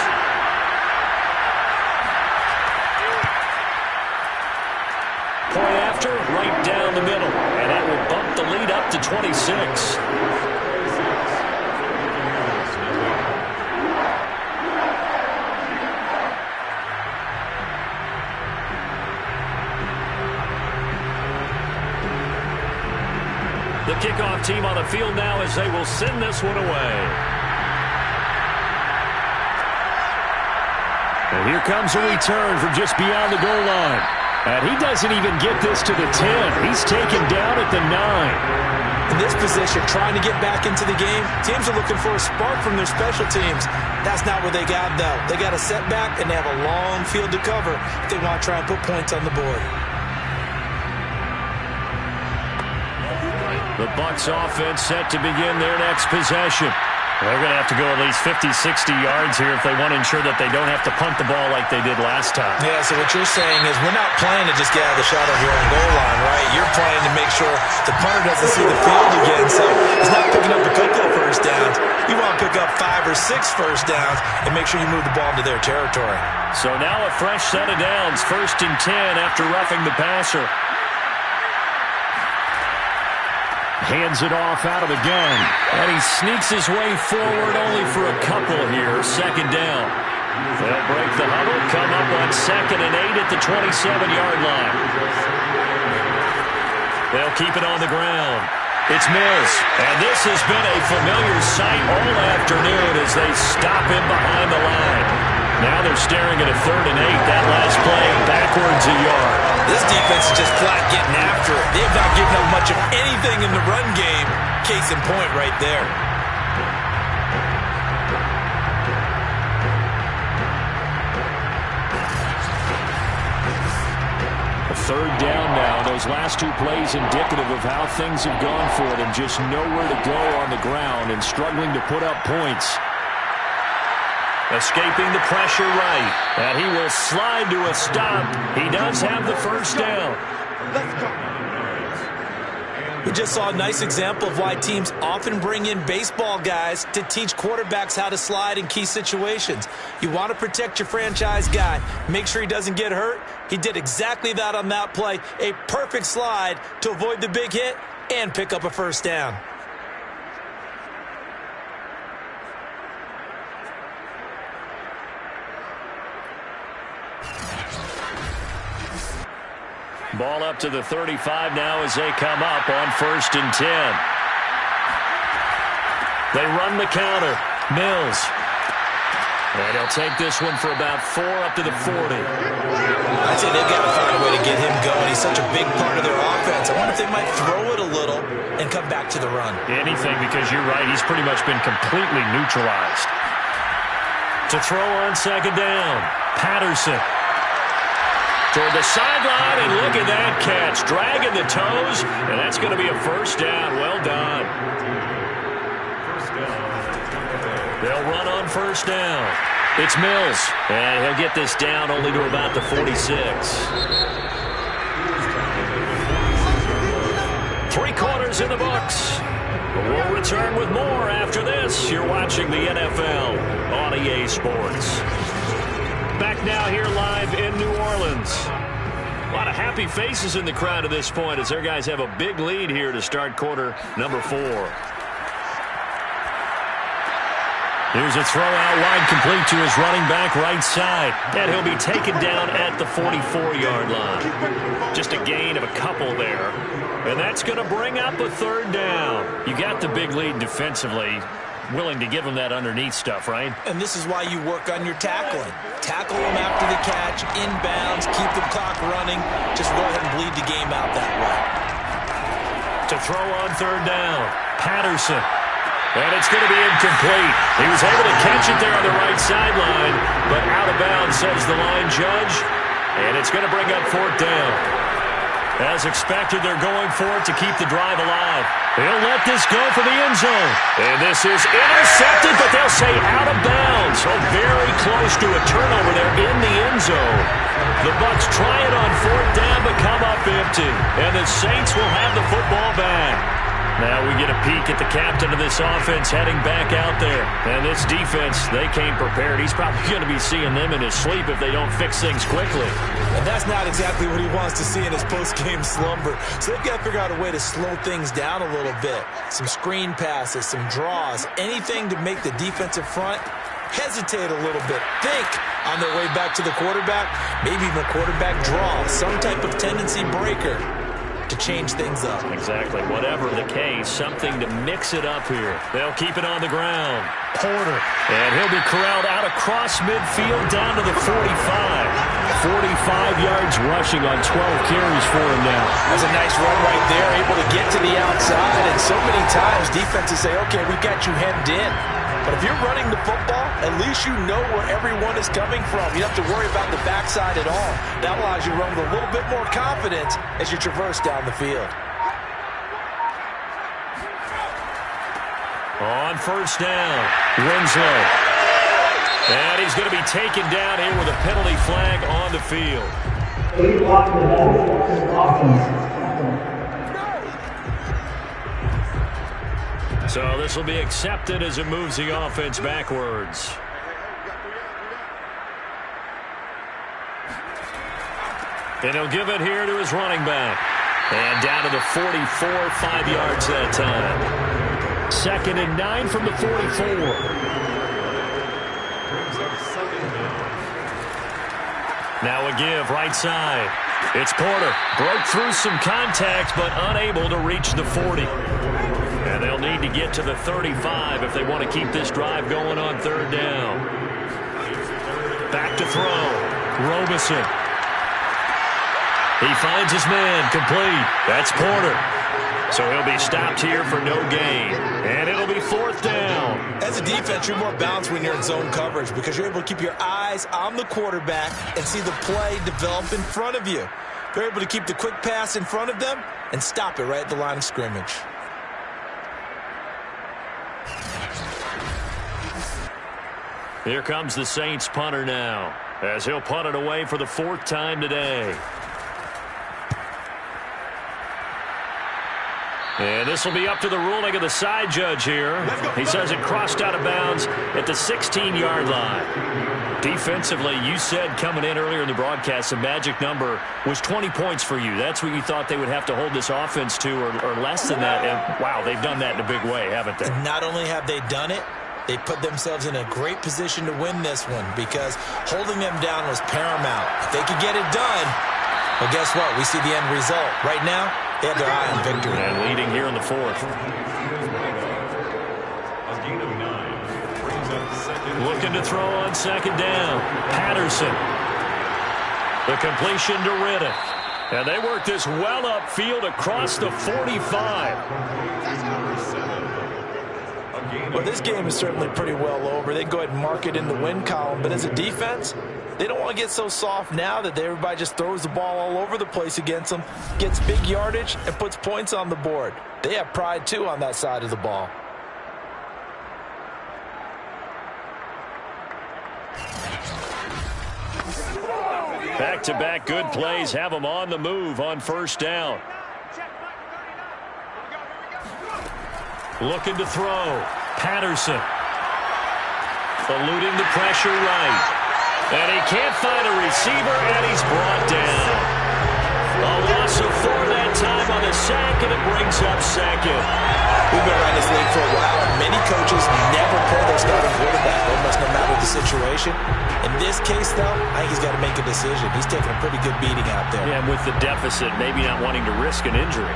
Speaker 2: Point after, right down the middle, and that will bump the lead up to 26. The kickoff team on the field now as they will send this one away. And here comes a return from just beyond the goal line. And he doesn't even get this to the 10. He's taken down at the 9.
Speaker 3: In this position, trying to get back into the game, teams are looking for a spark from their special teams. That's not what they got, though. They got a setback, and they have a long field to cover if they want to try and put points on the board.
Speaker 2: The Bucs offense set to begin their next possession. They're going to have to go at least 50, 60 yards here if they want to ensure that they don't have to punt the ball like they did last time.
Speaker 3: Yeah, so what you're saying is we're not playing to just get out of the shadow here on goal line, right? You're playing to make sure the punter doesn't see the field again. So it's not picking up a couple of first downs. You want to pick up 5 or 6 first downs and make sure you move the ball into their territory.
Speaker 2: So now a fresh set of downs, 1st and 10 after roughing the passer. Hands it off out of the gun. And he sneaks his way forward only for a couple here. 2nd down. They'll break the huddle, come up on 2nd and 8 at the 27-yard line. They'll keep it on the ground. It's Mills. And this has been a familiar sight all afternoon as they stop him behind the line. Now they're staring at a 3rd and 8. That last play backwards a yard.
Speaker 3: This defense is just flat getting after it. They have not given up much of anything in the run game. Case in point right there.
Speaker 2: A 3rd down now. Those last 2 plays indicative of how things have gone for them. Just nowhere to go on the ground and struggling to put up points. Escaping the pressure right. And he will slide to a stop. He does have the first down.
Speaker 3: We just saw a nice example of why teams often bring in baseball guys to teach quarterbacks how to slide in key situations. You want to protect your franchise guy. Make sure he doesn't get hurt. He did exactly that on that play. A perfect slide to avoid the big hit and pick up a first down.
Speaker 2: Ball up to the 35 now as they come up on 1st and 10. They run the counter. Mills. And he'll take this one for about 4 up to the 40.
Speaker 3: I'd say they've got to find a way to get him going. He's such a big part of their offense. I wonder if they might throw it a little and come back to the run.
Speaker 2: Anything, because you're right. He's pretty much been completely neutralized. To throw on second down, Patterson. Toward the sideline, and look at that catch. Dragging the toes, and that's going to be a first down. Well done. They'll run on first down. It's Mills, and he'll get this down only to about the 46. 3 quarters in the books. We'll return with more after this. You're watching the NFL on EA Sports. Back now here live in New Orleans. A lot of happy faces in the crowd at this point as their guys have a big lead here to start quarter number 4. Here's a throw out wide, complete to his running back right side. And he'll be taken down at the 44-yard line. Just a gain of a couple there. And that's going to bring up a third down. You got the big lead defensively. Willing to give them that underneath stuff, right?
Speaker 3: And this is why you work on your tackling. Tackle them after the catch, inbounds, keep the clock running. Just go ahead and bleed the game out that way.
Speaker 2: To throw on third down, Patterson. And it's going to be incomplete. He was able to catch it there on the right sideline, but out of bounds, says the line judge. And it's going to bring up fourth down. As expected, they're going for it to keep the drive alive. He'll let this go for the end zone. And this is intercepted, but they'll say out of bounds. So very close to a turnover there in the end zone. The Bucs try it on fourth down, but come up empty. And the Saints will have the football back. Now we get a peek at the captain of this offense heading back out there. And this defense, they came prepared. He's probably going to be seeing them in his sleep if they don't fix things quickly.
Speaker 3: And that's not exactly what he wants to see in his post-game slumber. So they've got to figure out a way to slow things down a little bit. Some screen passes, some draws, anything to make the defensive front hesitate a little bit. Think on their way back to the quarterback, maybe even a quarterback draw, some type of tendency breaker to change things up.
Speaker 2: Exactly. Whatever the case, something to mix it up here. They'll keep it on the ground. Porter. And he'll be corralled out across midfield down to the 45. 45 yards rushing on 12 carries for him now.
Speaker 3: That's a nice run right there, able to get to the outside. And so many times defenses say, okay, we've got you hemmed in. But if you're running the football, at least you know where everyone is coming from. You don't have to worry about the backside at all. That allows you to run with a little bit more confidence as you traverse down the field.
Speaker 2: On first down, Winslow. And he's going to be taken down here with a penalty flag on the field. So this will be accepted as it moves the offense backwards. And he'll give it here to his running back. And down to the 44, 5 yards that time. 2nd and 9 from the 44. Now a give, right side. It's Porter. Broke through some contact, but unable to reach the 40. And they'll need to get to the 35 if they want to keep this drive going on third down. Back to throw. Robeson. He finds his man, complete. That's Porter. So he'll be stopped here for no gain. And it'll be fourth down.
Speaker 3: As a defense, you're more balanced when you're in zone coverage because you're able to keep your eyes on the quarterback and see the play develop in front of you. They're able to keep the quick pass in front of them and stop it right at the line of scrimmage.
Speaker 2: Here comes the Saints punter now, as he'll punt it away for the 4th time today. And this will be up to the ruling of the side judge here. He says it crossed out of bounds at the 16-yard line. Defensively, you said coming in earlier in the broadcast, the magic number was 20 points for you. That's what you thought they would have to hold this offense to, or less than that. And, wow, they've done that in a big way, haven't they?
Speaker 3: And not only have they done it, they put themselves in a great position to win this one because holding them down was paramount. If they could get it done, well, guess what? We see the end result. Right now, they have their eye on victory.
Speaker 2: And leading here in the 4th.
Speaker 1: A gain of 9 brings up 2nd
Speaker 2: Looking to throw on second down. Patterson. The completion to Riddick. And they work this well upfield across the 45.
Speaker 3: Well, this game is certainly pretty well over. They can go ahead and mark it in the win column. But as a defense, they don't want to get so soft now that everybody just throws the ball all over the place against them, gets big yardage, and puts points on the board. They have pride, too, on that side of the ball.
Speaker 2: Back-to-back good plays have them on the move on first down. Looking to throw. Patterson. Eluding the pressure right. And he can't find a receiver, and he's brought down. A loss of 4 that time on the sack, and it brings up second.
Speaker 3: We've been around this league for a while, and many coaches never pull their starting quarterback, almost no matter the situation. In this case, though, I think he's got to make a decision. He's taking a pretty good beating out there.
Speaker 2: Yeah, and with the deficit, maybe not wanting to risk an injury.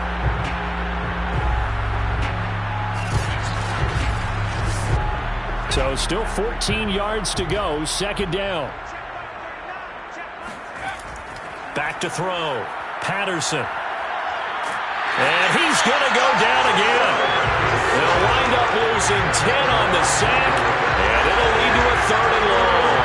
Speaker 2: So still 14 yards to go, second down. Back to throw. Patterson. And he's going to go down again. They'll wind up losing 10 on the sack, and it'll lead to a 3rd and long.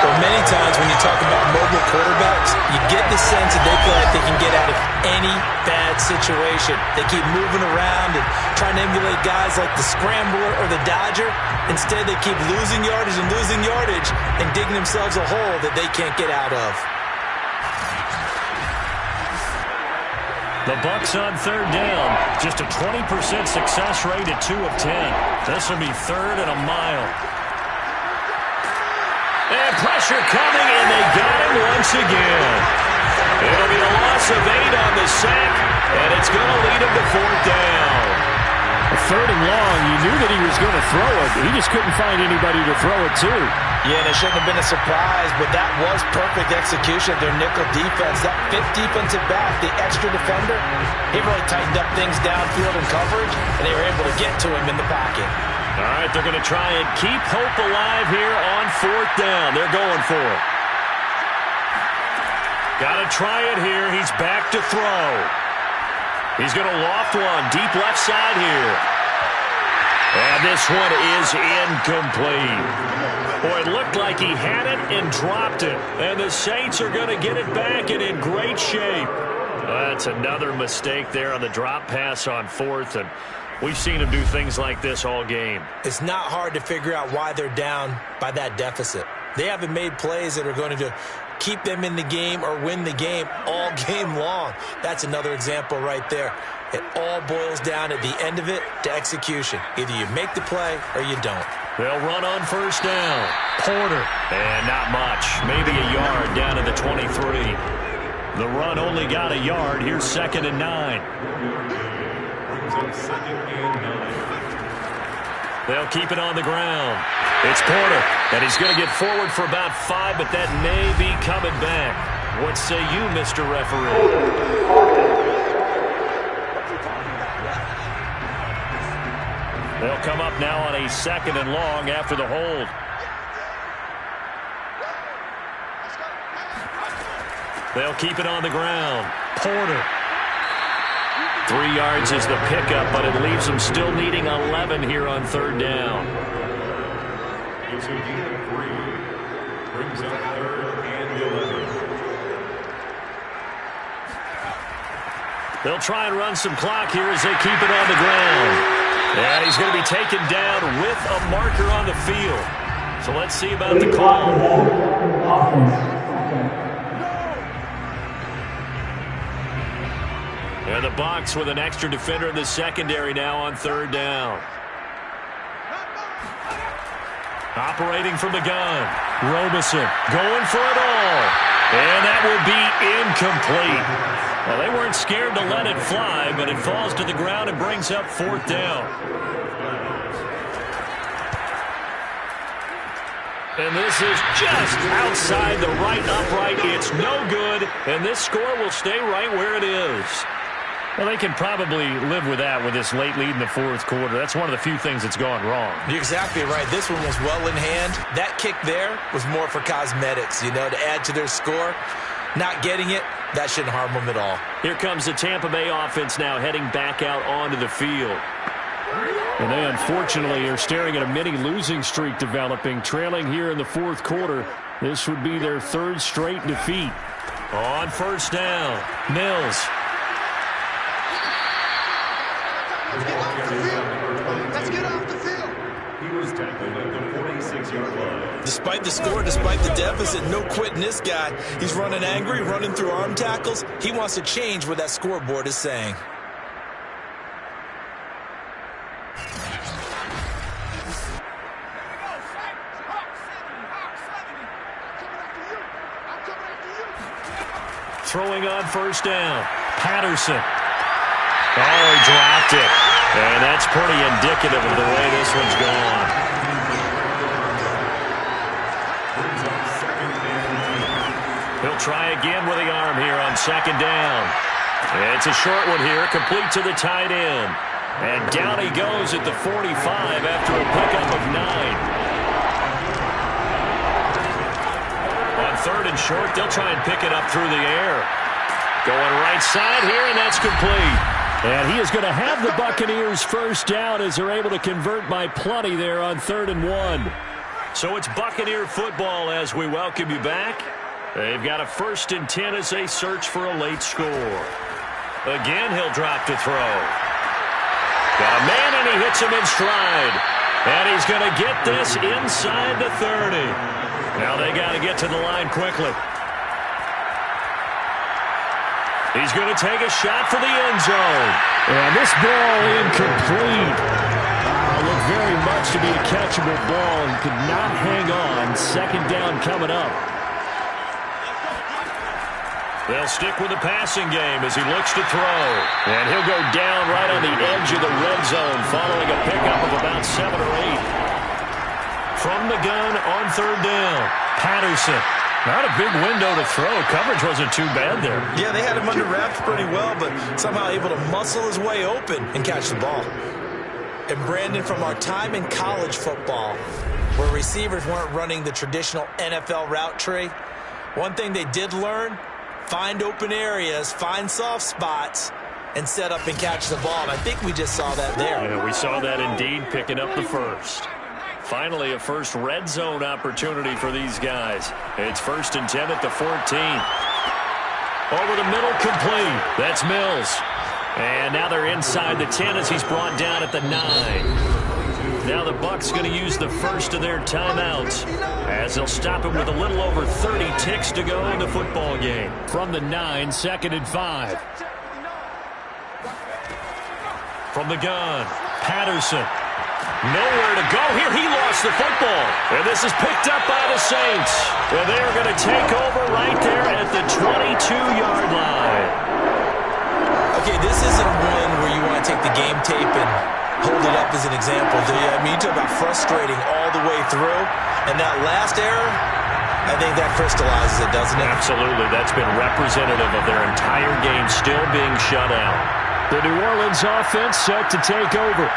Speaker 3: Well, many times when you talk about mobile quarterbacks, you get the sense that they feel like they can get out of any bad situation. They keep moving around and trying to emulate guys like the Scrambler or the Dodger. Instead, they keep losing yardage and digging themselves a hole that they can't get out of.
Speaker 2: The Bucs on 3rd down. Just a 20% success rate at 2 of 10. This will be 3rd and a mile. And pressure coming, and they got him once again. It'll be a loss of 8 on the sack, and it's going to lead him to 4th down. 3rd and long, you knew that he was going to throw it. He just couldn't find anybody to throw it to.
Speaker 3: Yeah, and it shouldn't have been a surprise, but that was perfect execution of their nickel defense. That 5th defensive back, the extra defender, he really tightened up things downfield in coverage, and they were able to get to him in the pocket.
Speaker 2: All right, they're going to try and keep hope alive here on 4th down. They're going for it. Got to try it here. He's back to throw. He's going to loft one deep left side here. And this one is incomplete. Boy, it looked like he had it and dropped it. And the Saints are going to get it back and in great shape. That's another mistake there on the drop pass on 4th. And we've seen him do things like this all game.
Speaker 3: It's not hard to figure out why they're down by that deficit. They haven't made plays that are going to keep them in the game or win the game all game long. That's another example right there. It all boils down at the end of it to execution. Either you make the play or you don't.
Speaker 2: They'll run on first down. Porter. And not much. Maybe a yard down to the 23. The run only got a yard. Here's 2nd and 9. They'll keep it on the ground. It's Porter, and he's going to get forward for about 5, but that may be coming back. What say you, Mr. Referee? They'll come up now on a 2nd and long after the hold. They'll keep it on the ground. Porter. 3 yards is the pickup, but it leaves them still needing 11 here on 3rd down. Brings up 3rd and 11. They'll try and run some clock here as they keep it on the ground. And he's going to be taken down with a marker on the field. So let's see about the call. And the Bucs with an extra defender in the secondary now on 3rd down. Operating from the gun. Robeson going for it all. And that would be incomplete. Well, they weren't scared to let it fly, but it falls to the ground and brings up 4th down. And this is just outside the right upright. It's no good, and this score will stay right where it is. Well, they can probably live with that with this late lead in the fourth quarter. That's one of the few things that's gone wrong.
Speaker 3: You're exactly right. This one was well in hand. That kick there was more for cosmetics, to add to their score. Not getting it, that shouldn't harm them at all.
Speaker 2: Here comes the Tampa Bay offense now heading back out onto the field. And they unfortunately are staring at a mini losing streak developing, trailing here in the fourth quarter. This would be their third straight defeat. On first down, Mills.
Speaker 1: Let's get off the field.
Speaker 4: He was tackled at the 46-yard line.
Speaker 3: Despite the score, despite the deficit, no quitting this guy. He's running angry, running through arm tackles. He wants to change what that scoreboard is saying.
Speaker 2: Throwing on first down, Patterson. Oh, he dropped it. And that's pretty indicative of the way this one's gone. He'll try again with the arm here on second down. It's a short one here, complete to the tight end. And down he goes at the 45 after a pickup of 9. On third and short, they'll try and pick it up through the air. Going right side here, and that's complete. And he is going to have the Buccaneers first down as they're able to convert by plenty there on 3rd and 1. So it's Buccaneer football as we welcome you back. They've got a 1st and 10 as they search for a late score. Again, he'll drop to throw. Got a man, and he hits him in stride. And he's going to get this inside the 30. Now they got to get to the line quickly. He's going to take a shot for the end zone. And this ball incomplete. Looked very much to be a catchable ball and could not hang on. Second down coming up. They'll stick with the passing game as he looks to throw. And he'll go down right on the edge of the red zone following a pickup of about 7 or 8. From the gun on 3rd down, Patterson. Not a big window to throw. Coverage wasn't too bad there.
Speaker 3: Yeah, they had him under wraps pretty well, but somehow able to muscle his way open and catch the ball. And Brandon, from our time in college football, where receivers weren't running the traditional NFL route tree, one thing they did learn, find open areas, find soft spots, and set up and catch the ball. And I think we just saw that there.
Speaker 2: Yeah, we saw that indeed, picking up the first. Finally, a first red zone opportunity for these guys. It's 1st and 10 at the 14. Over the middle, complete. That's Mills. And now they're inside the 10 as he's brought down at the 9. Now the Bucs going to use the first of their timeouts as they'll stop him with a little over 30 ticks to go in the football game. From the 9, 2nd and 5. From the gun, Patterson. Nowhere to go here. He lost the football. And this is picked up by the Saints. And they are going to take over right there at the 22-yard line.
Speaker 3: Okay, this isn't one where you want to take the game tape and hold it up as an example, do you? I mean, you talk about frustrating all the way through. And that last error, I think that crystallizes it, doesn't it?
Speaker 2: Absolutely. That's been representative of their entire game still being shut out. The New Orleans offense set to take over.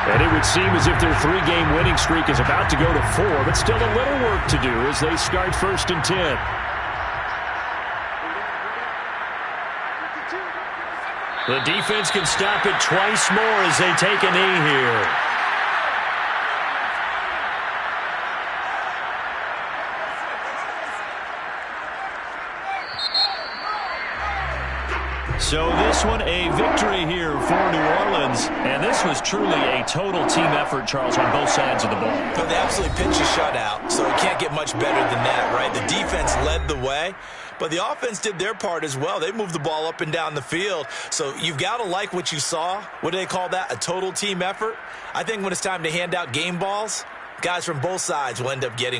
Speaker 2: And it would seem as if their 3-game winning streak is about to go to 4, but still a little work to do as they start 1st and 10. The defense can stop it twice more as they take a knee here. So this one a victory here for New Orleans. And this was truly a total team effort, Charles, on both sides of the ball.
Speaker 3: But they absolutely pinched a shutout, so it can't get much better than that, right? The defense led the way, but the offense did their part as well. They moved the ball up and down the field. So you've got to like what you saw. What do they call that? A total team effort? I think when it's time to hand out game balls, guys from both sides will end up getting